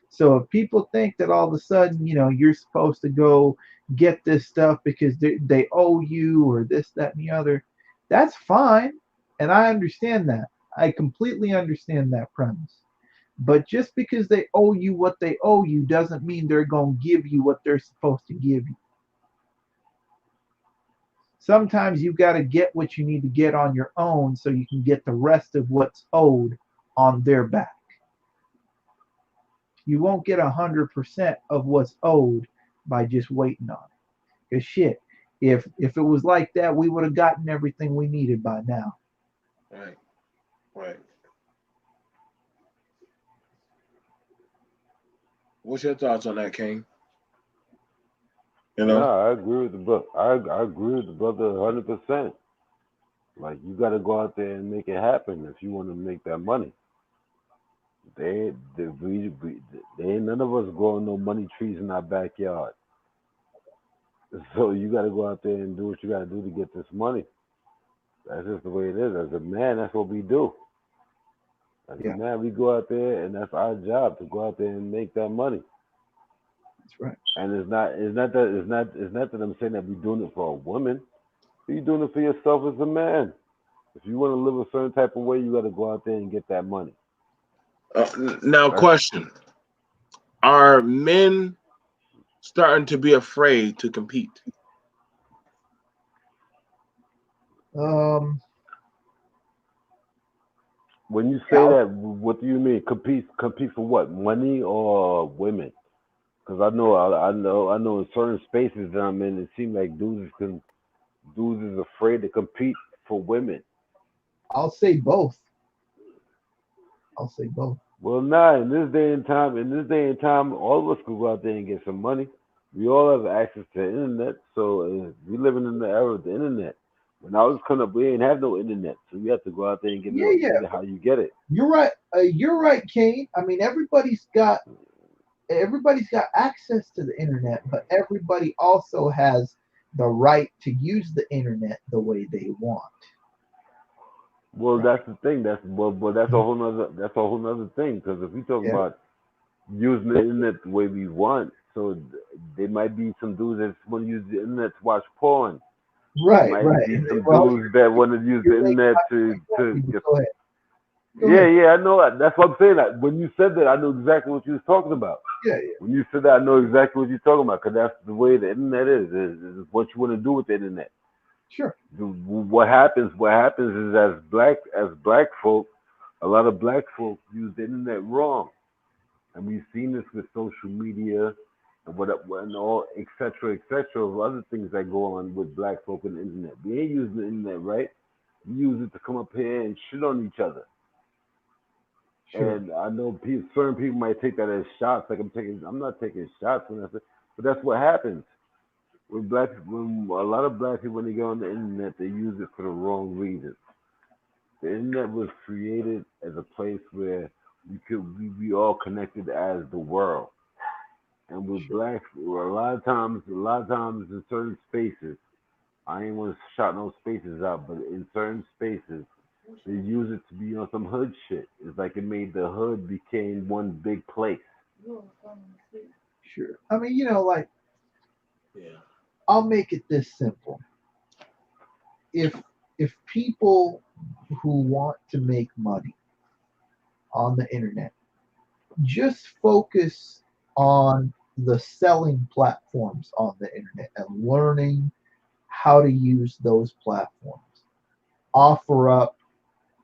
So if people think that all of a sudden, you're supposed to go get this stuff because they owe you or this, that, and the other, that's fine. And I understand that. I completely understand that premise. But just because they owe you what they owe you doesn't mean they're going to give you what they're supposed to give you. Sometimes you've got to get what you need to get on your own so you can get the rest of what's owed on their back. You won't get 100% of what's owed by just waiting on it. Because shit, if it was like that, we would have gotten everything we needed by now. Right. Right. What's your thoughts on that, King? You know? Nah, I agree with the brother. I agree with the brother 100%. Like you got to go out there and make it happen if you want to make that money. They ain't none of us growing no money trees in our backyard. So you got to go out there and do what you got to do to get this money. That's just the way it is. As a man, that's what we do. As a Yeah, man, we go out there, and that's our job to go out there and make that money. that's right. And it's not that I'm saying that we're doing it for a woman. You're doing it for yourself as a man. If you want to live a certain type of way, you got to go out there and get that money. Now, That's question: are men starting to be afraid to compete? Um, when you say yeah, that. What do you mean? Compete for what? Money or women? Because I know in certain spaces that I'm in, it seems like dudes is afraid to compete for women. I'll say both. I'll say both. Well, nah, in this day and time, all of us could go out there and get some money. We all have access to the internet, so we living in the era of the internet. When I was coming up, we ain't have no internet, so we have to go out there and Yeah, yeah. get it how you get it. You're right. You're right, Kane. I mean, everybody's got access to the internet, but everybody also has the right to use the internet the way they want. Well, Right. that's the thing. That's a whole nother thing. Because if we talk Yeah. about using the internet the way we want, so there might be some dudes that want to use the internet to watch porn. There Right. might Right. be some Well, dudes that want to use you're the making internet my to point for me, but get. go ahead. Go Yeah, ahead. yeah, I know that. That's what I'm saying. That when you said that, I know exactly what you was talking about. Yeah. Yeah. When you said that, I know exactly what you're talking about. Because that's the way the internet is what you want to do with the internet. Sure. What happens is as black folk, a lot of black folk use the internet wrong, and we've seen this with social media and and all et cetera of other things that go on with black folk and the internet. We ain't using the internet right. We use it to come up here and shit on each other. Sure. And I know certain people might take that as shots. Like I'm not taking shots when I say, but that's what happens when a lot of black people when they get on the internet, they use it for the wrong reasons. The internet was created as a place where we all connected as the world. And with Sure. blacks, a lot of times in certain spaces, I ain't want to shout no spaces out, but in certain spaces, they use it to be on some hood shit. It's like it made the hood became one big place. Sure. I mean, like, Yeah. I'll make it this simple. If people who want to make money on the internet, just focus on the selling platforms on the internet and learning how to use those platforms. Offer up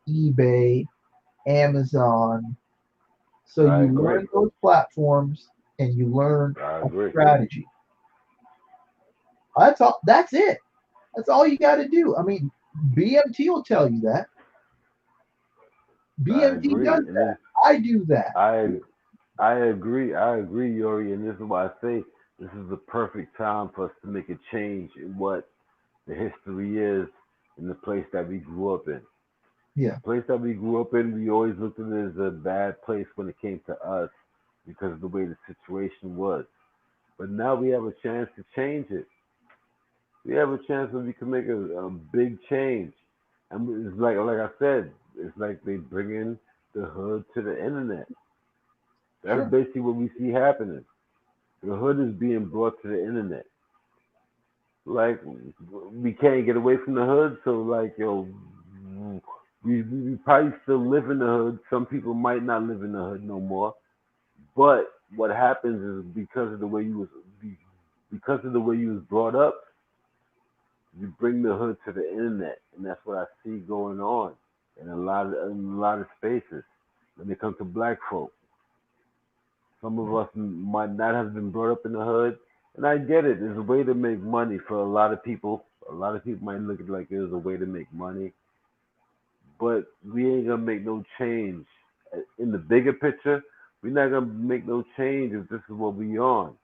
eBay, Amazon. So I you agree. learn those platforms and you learn I a agree. strategy. That's all. That's it. That's all you got to do. I mean, BMT will tell you that. I BMT agree. does And that. I do that. I agree. I agree, Yori. And this is why I say this is the perfect time for us to make a change in what the history is in the place that we grew up in. Yeah, The place that we grew up in, we always looked at it as a bad place when it came to us because of the way the situation was. But now we have a chance to change it. We have a chance where we can make a big change. And it's like I said, it's like they bring in the hood to the internet. That's sure. basically what we see happening. The hood is being brought to the internet. Like we can't get away from the hood, so like yo, we probably still live in the hood. Some people might not live in the hood no more. But what happens is because of the way you was brought up, you bring the hood to the internet, and that's what I see going on in a lot of spaces when it comes to black folk. Some of us might not have been brought up in the hood, and I get it. There's a way to make money for a lot of people. A lot of people might look at it like there's a way to make money, but we ain't gonna make no change in the bigger picture. We're not gonna make no change if this is what we on.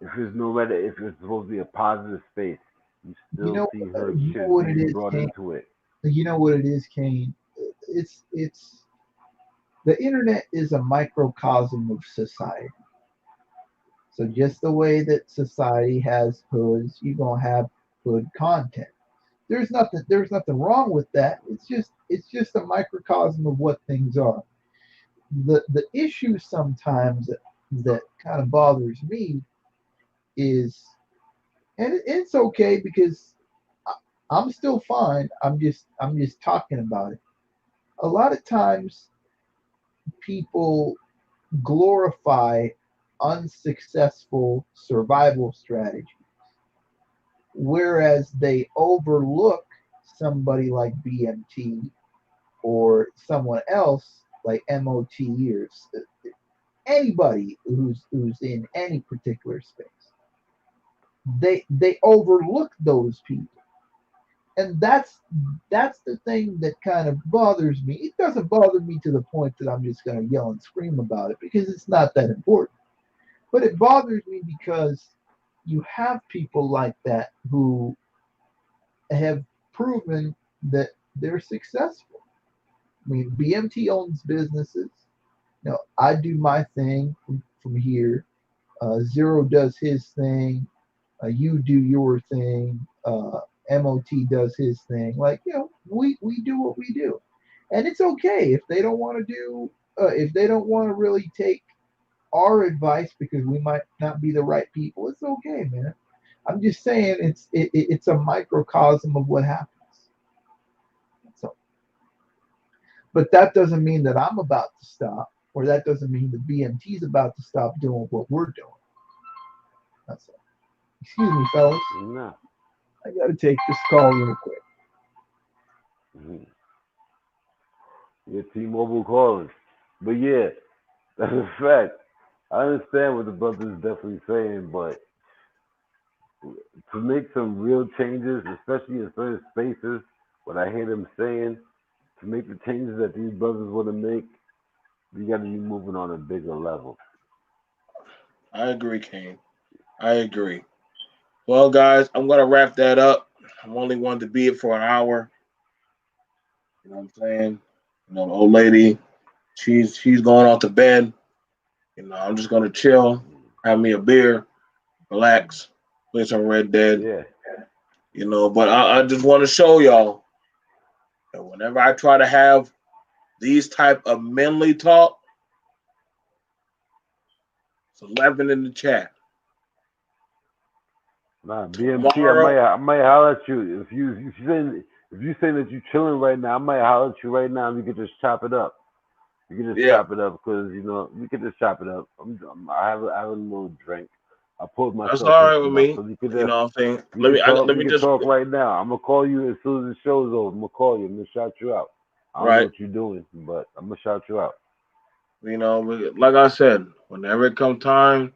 If it's no matter if it's supposed to be a positive space, you You still know, see hood you know shit what it being is, brought Kane. into it. You know what it is, Kane. It's the internet is a microcosm of society. So just the way that society has hoods, you're gonna have hood content. There's nothing wrong with that. It's just a microcosm of what things are. The issue sometimes that kind of bothers me is, and it's okay because I, I'm still fine. I'm just talking about it. A lot of times people glorify unsuccessful survival strategy, whereas they overlook somebody like BMT or someone else like MOT or anybody who's in any particular space. They overlook those people, and that's the thing that kind of bothers me. It doesn't bother me to the point that I'm just going to yell and scream about it because it's not that important. But it bothers me because you have people like that who have proven that they're successful. I mean, BMT owns businesses. I do my thing from here. Zero does his thing. You do your thing. MOT does his thing. Like, we do what we do, and it's okay if they don't want to do. If they don't want to really take our advice because we might not be the right people, it's okay, man. I'm just saying it's a microcosm of what happens. So, but that doesn't mean that I'm about to stop, or that doesn't mean the BMT is about to stop doing what we're doing. That's all. Excuse me, fellas. Nah. I got to take this call real quick. Mhm. Yeah, T-Mobile calling. But yeah, that's a fact. I understand what the brother is definitely saying, but to make some real changes, especially in certain spaces, what I hear them saying, to make the changes that these brothers want to make, we got to be moving on a bigger level. I agree, Kane. I agree. Well, guys, I'm gonna wrap that up. I'm only wanted to be it for an hour. You know what I'm saying? The old lady, she's going off to bed. I'm just gonna chill, have me a beer, relax, play some Red Dead. Yeah, But I just want to show y'all that whenever I try to have these type of manly talk, it's 11 in the chat. nah, BMT, Tomorrow, I might holler at you if you If you say that you chilling right now, I might holler at you right now. And we could just chop it up. We could just Yeah, chop it up because we could just chop it up. I have a little drink. I pulled that's myself all right into with my me. so You know what I'm saying? we could talk. Let We me could just talk right now. I'm gonna call you as soon as the show's over. I'm gonna call you. I'm gonna shout you out. I don't know right. what you're doing, but I'm gonna shout you out. You know, like I said, whenever it comes time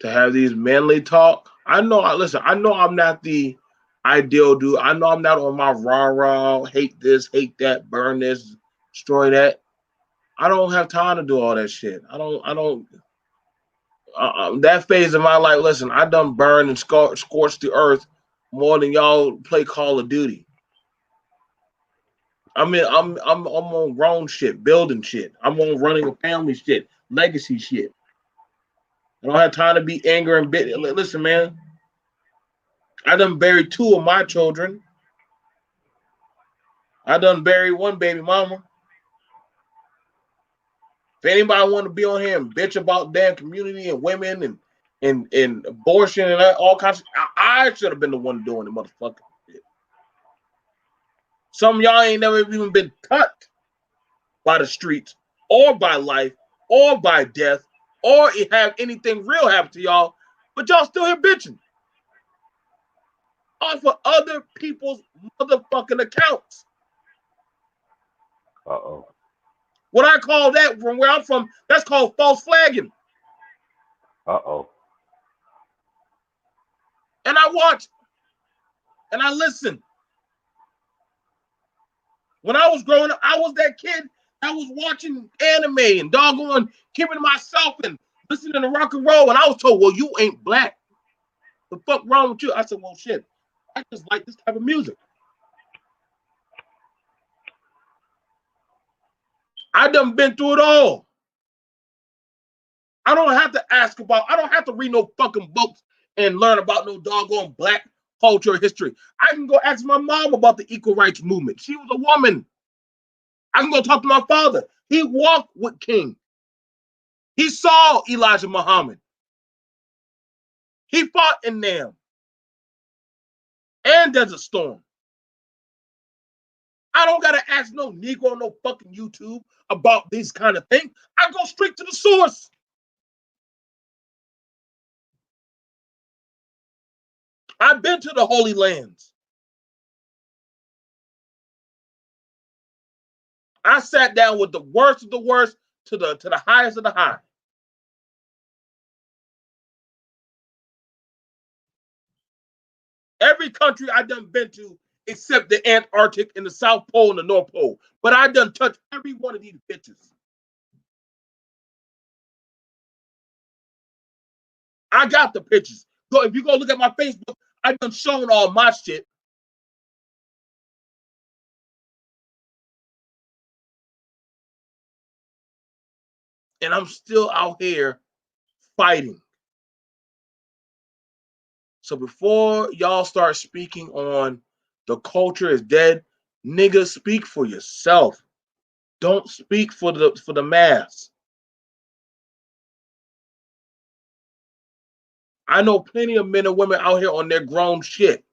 to have these manly talk, I know. Listen, I know I'm not the ideal dude. I know I'm not on my rah rah, hate this, hate that, burn this, destroy that. I don't have time to do all that shit. I don't. I don't. That phase of my life. Listen, I done burned and scorched the earth more than y'all play Call of Duty. I mean, I'm on grown shit, building shit. I'm on running a family shit, legacy shit. I don't have time to be angry and bit. Listen, man, I done buried two of my children. I done buried one baby mama. If anybody want to be on here and bitch about damn community and women and abortion and all kinds, I should have been the one doing the motherfucking shit. Some of y'all ain't never even been touched by the streets or by life or by death or it have anything real happen to y'all, but y'all still here bitching off of other people's motherfucking accounts. Uh-oh. What I call that from where I'm from, that's called false flagging. Uh-oh. And I watch and I listen. When I was growing up, I was that kid that was watching anime and doggone keeping myself and listening to rock and roll. And I was told, well, you ain't black. The fuck wrong with you? I said, well, shit. I just like this type of music. I done been through it all. I don't have to I don't have to read no fucking books and learn about no doggone black culture or history. I can go ask my mom about the equal rights movement. She was a woman. I can go talk to my father. He walked with King. He saw Elijah Muhammad. He fought in Nam and Desert Storm. I don't gotta ask no Negro on no fucking YouTube about these kind of things. I go straight to the source. I've been to the Holy Lands. I sat down with the worst of the worst to the highest of the high. Every country I done been to except the Antarctic and the South Pole and the North Pole. But I done touched every one of these bitches. I got the pictures. So if you go look at my Facebook, I done shown all my shit. And I'm still out here fighting. So before y'all start speaking on the culture is dead, niggas, speak for yourself. Don't speak for the mass. I know plenty of men and women out here on their grown shit,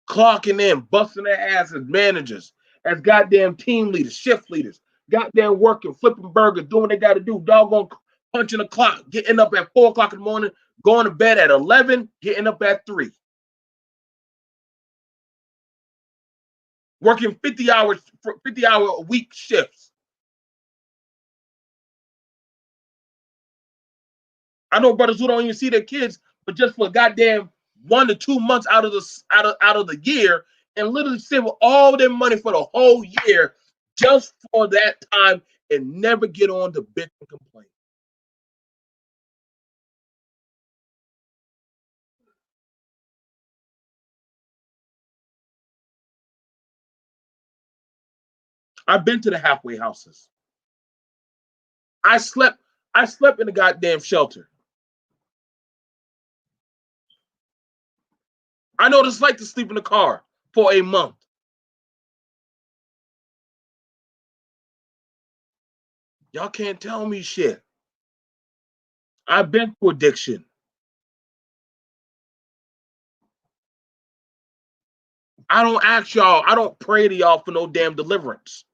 clocking in, busting their ass as managers, as goddamn team leaders, shift leaders, goddamn working, flipping burgers, doing what they got to do, doggone punching the clock, getting up at 4 o'clock in the morning, going to bed at 11, getting up at 3. Working 50-hour a week shifts. I know brothers who don't even see their kids, but just for goddamn 1 to 2 months out of the year, and literally save all their money for the whole year just for that time and never get on to bitch and complain. I've been to the halfway houses. I slept in a goddamn shelter. I know what it's like to sleep in the car for a month. Y'all can't tell me shit. I've been through addiction. I don't ask y'all. I don't pray to y'all for no damn deliverance.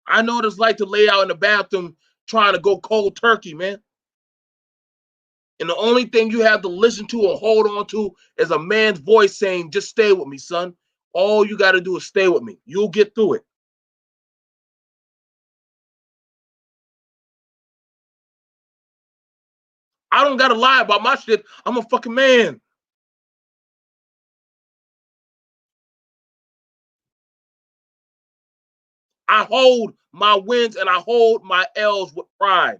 I know what it's like to lay out in the bathroom trying to go cold turkey, man. And the only thing you have to listen to or hold on to is a man's voice saying, just stay with me, son. All you got to do is stay with me. You'll get through it. I don't got to lie about my shit. I'm a fucking man. I hold my wins and I hold my L's with pride.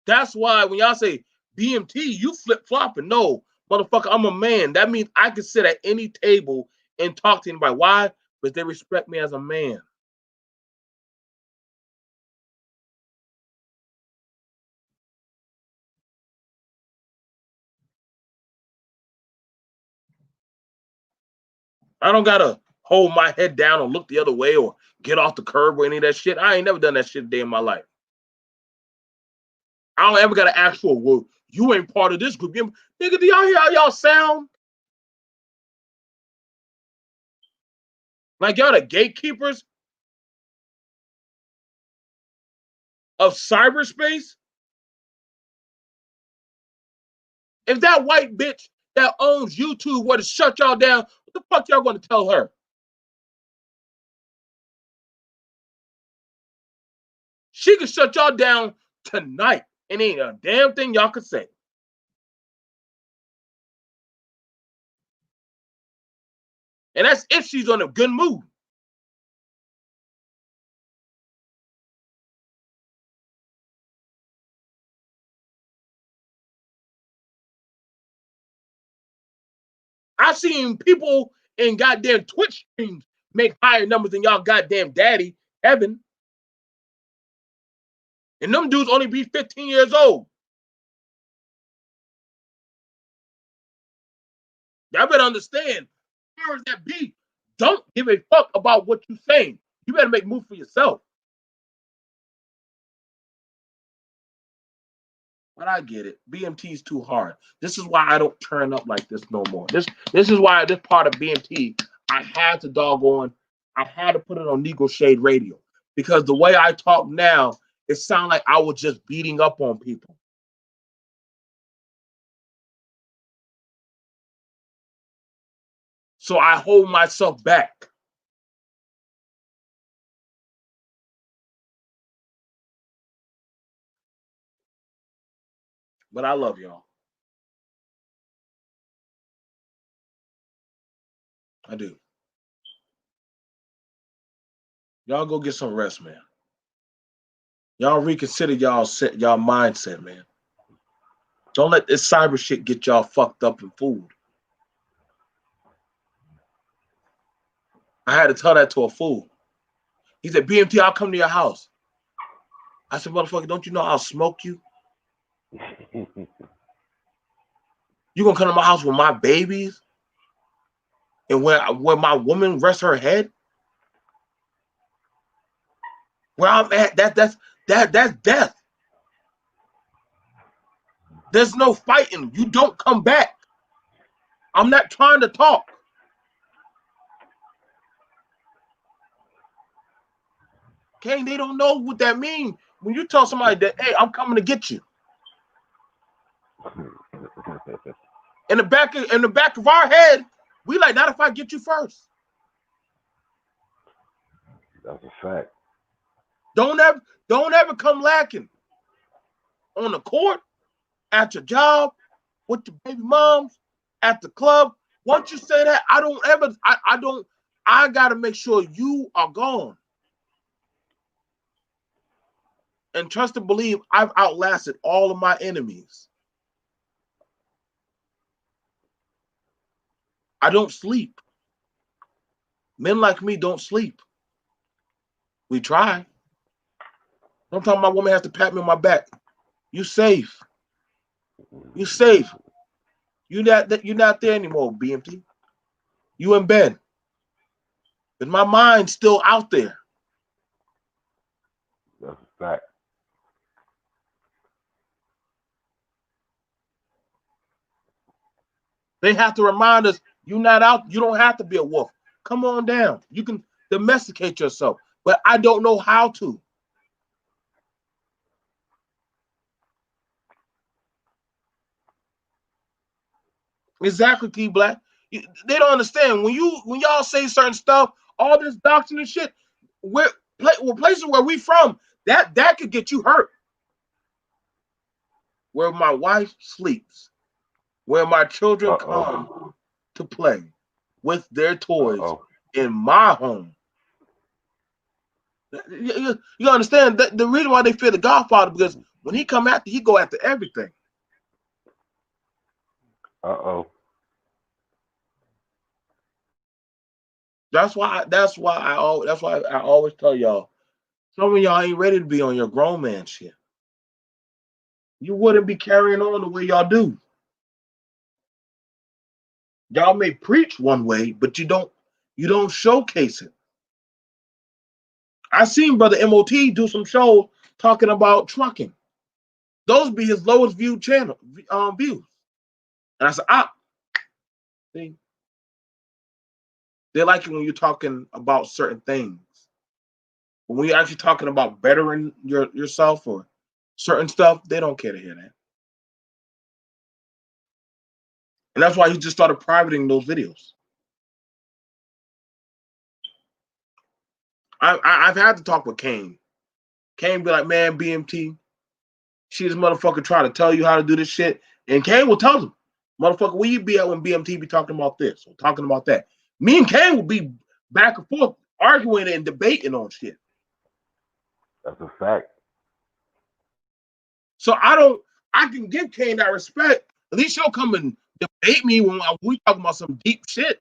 That's why when y'all say BMT, you flip flopping. No, motherfucker, I'm a man. That means I can sit at any table and talk to anybody. Why? Because they respect me as a man. I don't gotta hold my head down or look the other way or get off the curb or any of that shit. I ain't never done that shit a day in my life. I don't ever gotta ask for, well, you ain't part of this group. Nigga, do y'all hear how y'all sound? Like y'all the gatekeepers of cyberspace? If that white bitch that owns YouTube were to shut y'all down, what the fuck y'all gonna tell her? She can shut y'all down tonight and ain't a damn thing y'all can say. And that's if she's on a good mood. I've seen people in goddamn Twitch streams make higher numbers than y'all goddamn daddy, Evan. And them dudes only be 15 years old. Y'all better understand, powers that be don't give a fuck about what you're saying. You better make moves for yourself. But I get it. BMT is too hard. This is why I don't turn up like this no more. This is why this part of BMT, I had to I had to put it on Negro Shade Radio. Because the way I talk now, it sounds like I was just beating up on people. So I hold myself back. But I love y'all. I do. Y'all go get some rest, man. Y'all reconsider y'all mindset, man. Don't let this cyber shit get y'all fucked up and fooled. I had to tell that to a fool. He said, BMT, I'll come to your house. I said, motherfucker, don't you know I'll smoke you? You gonna come to my house with my babies? And where my woman rests her head? Where I'm at, that's death. There's no fighting. You don't come back. I'm not trying to talk. Okay, they don't know what that means. When you tell somebody that, hey, I'm coming to get you. In the back of our head, we like, not if I get you first. That's a fact. Don't ever come lacking on the court, at your job, with your baby moms, at the club. Once you say that, I gotta make sure you are gone. And trust and believe I've outlasted all of my enemies. I don't sleep. Men like me don't sleep. We try. Sometimes my woman has to pat me on my back. You safe. You safe. You're not there anymore, BMT. You in bed. But my mind's still out there. fact. They have to remind us, you're not out. You don't have to be a wolf. Come on down. You can domesticate yourself. But I don't know how to. Exactly, T Black. They don't understand when y'all say certain stuff, all this doctrine and shit. Where places where we from, that could get you hurt. Where my wife sleeps, where my children come to play with their toys in my home. You understand that the reason why they fear the Godfather, because when he come after, he go after everything. That's why I always tell y'all, some of y'all ain't ready to be on your grown man shit. You wouldn't be carrying on the way y'all do. Y'all may preach one way, but you don't showcase it. I seen Brother MOT do some shows talking about trucking. Those be his lowest viewed channel views. And I said, see, they like it when you're talking about certain things. When you're actually talking about bettering yourself or certain stuff, they don't care to hear that. And that's why he just started privating those videos. I've had to talk with Kane. Kane be like, man, BMT, she this motherfucker trying to tell you how to do this shit. And Kane will tell him, motherfucker, where you be at when BMT be talking about this or talking about that? Me and Kane will be back and forth arguing and debating on shit. That's a fact. So I can give Kane that respect. At least he'll come and debate me when we talking about some deep shit.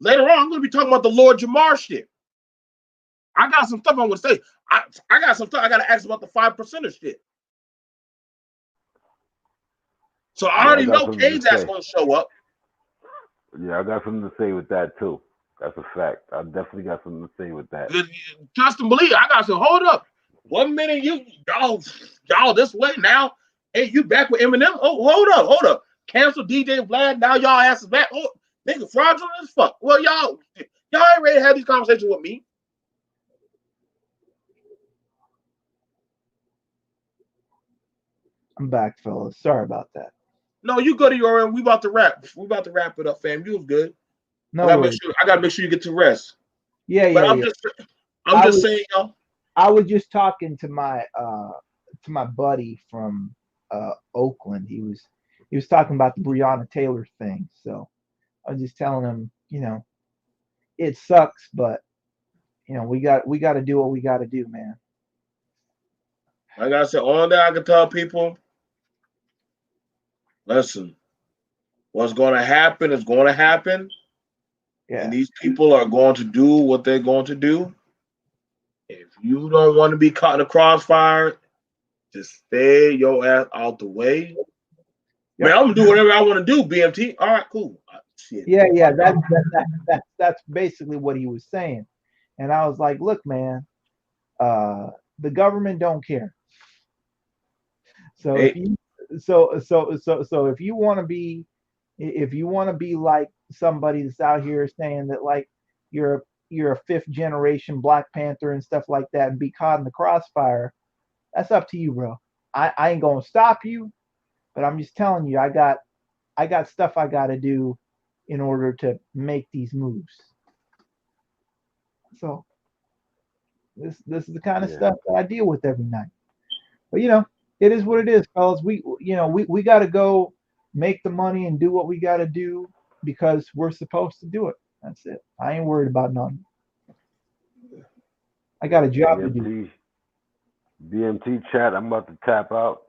Later on, I'm gonna be talking about the Lord Jamar shit. I got some stuff I'm gonna say. I got some stuff I gotta ask about the 5% shit. So I already know Kane's ass gonna show up. Yeah, I got something to say with that too. That's a fact. I definitely got something to say with that. Trust and believe. I got to hold up. 1 minute y'all this way now. Hey, you back with Eminem? Oh, hold up. Cancel DJ Vlad. Now y'all asses back. Oh, nigga, fraudulent as fuck. Well, y'all ain't ready to have these conversations with me. I'm back, fellas. Sorry about that. No, you go to your end. We about to wrap. We about to wrap it up, fam. You was good. No worries. I gotta make sure you get to rest. Yeah, but yeah. I'm just saying, y'all. I was just talking to my buddy from Oakland. He was talking about the Breonna Taylor thing. So I was just telling him, it sucks, but we got to do what we got to do, man. Like I said, all that I can tell people, listen, what's going to happen is going to happen. Yeah. And these people are going to do what they're going to do. If you don't want to be caught in the crossfire, just stay your ass out the way. Yep. Man, I'm gonna do whatever I want to do, BMT. All right, cool. Shit. Yeah. That's basically what he was saying. And I was like, look, man, the government don't care. So if you if you want to be like somebody that's out here saying that like you're a fifth generation Black Panther and stuff like that and be caught in the crossfire, that's up to you, bro. I ain't gonna stop you, but I'm just telling you, I got stuff I gotta do in order to make these moves. So this is the kind of stuff that I deal with every night. But it is what it is, fellas. We got to go make the money and do what we got to do because we're supposed to do it. That's it. I ain't worried about nothing. I got a job to do. BMT chat. I'm about to tap out.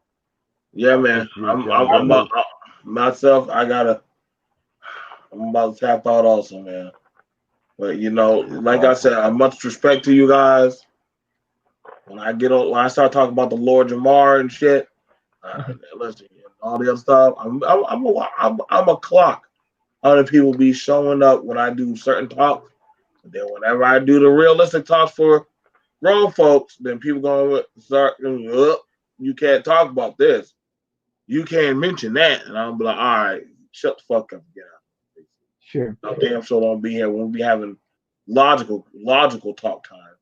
Yeah, man. I'm about myself. I'm about to tap out also, man. But like I said, I much respect to you guys. When I start talking about the Lord Jamar and shit, listen, all the other stuff, I'm a clock. Other people be showing up when I do certain talk. Then whenever I do the realistic talks for grown folks, then people gonna start. You can't talk about this. You can't mention that, and I'm like, all right, shut the fuck up, get out. Sure. No damn sure don't be here when we be having logical talk time.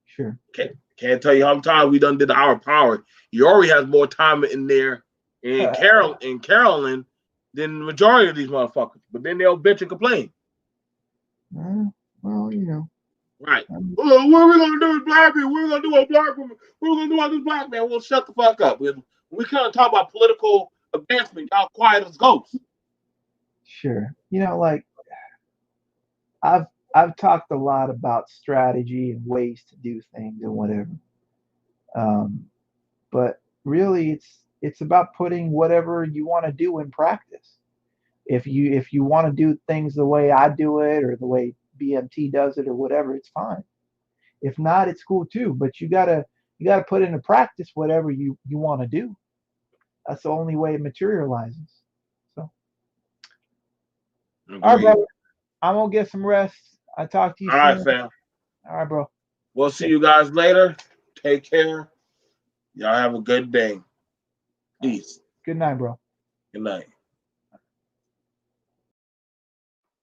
Sure. Can't tell you how many times we done did the hour power. You already has more time in there in Carolyn than the majority of these motherfuckers. But then they'll bitch and complain. Well, you know. Right. What are we gonna do with black people? What are we gonna do with black women? What are we gonna do with this black man? Well, shut the fuck up. We can't talk about political advancement. Y'all quiet as ghosts. Sure. You know, like I've talked a lot about strategy and ways to do things and whatever. But really, it's about putting whatever you want to do in practice. If you want to do things the way I do it or the way BMT does it or whatever, it's fine. If not, it's cool too. But you gotta put into practice whatever you want to do. That's the only way it materializes. So, all right, brother. I'm gonna get some rest. I'll talk to you soon. All right, fam. All right, bro. We'll see you guys later. Take care. Y'all have a good day. Peace. Good night, bro. Good night.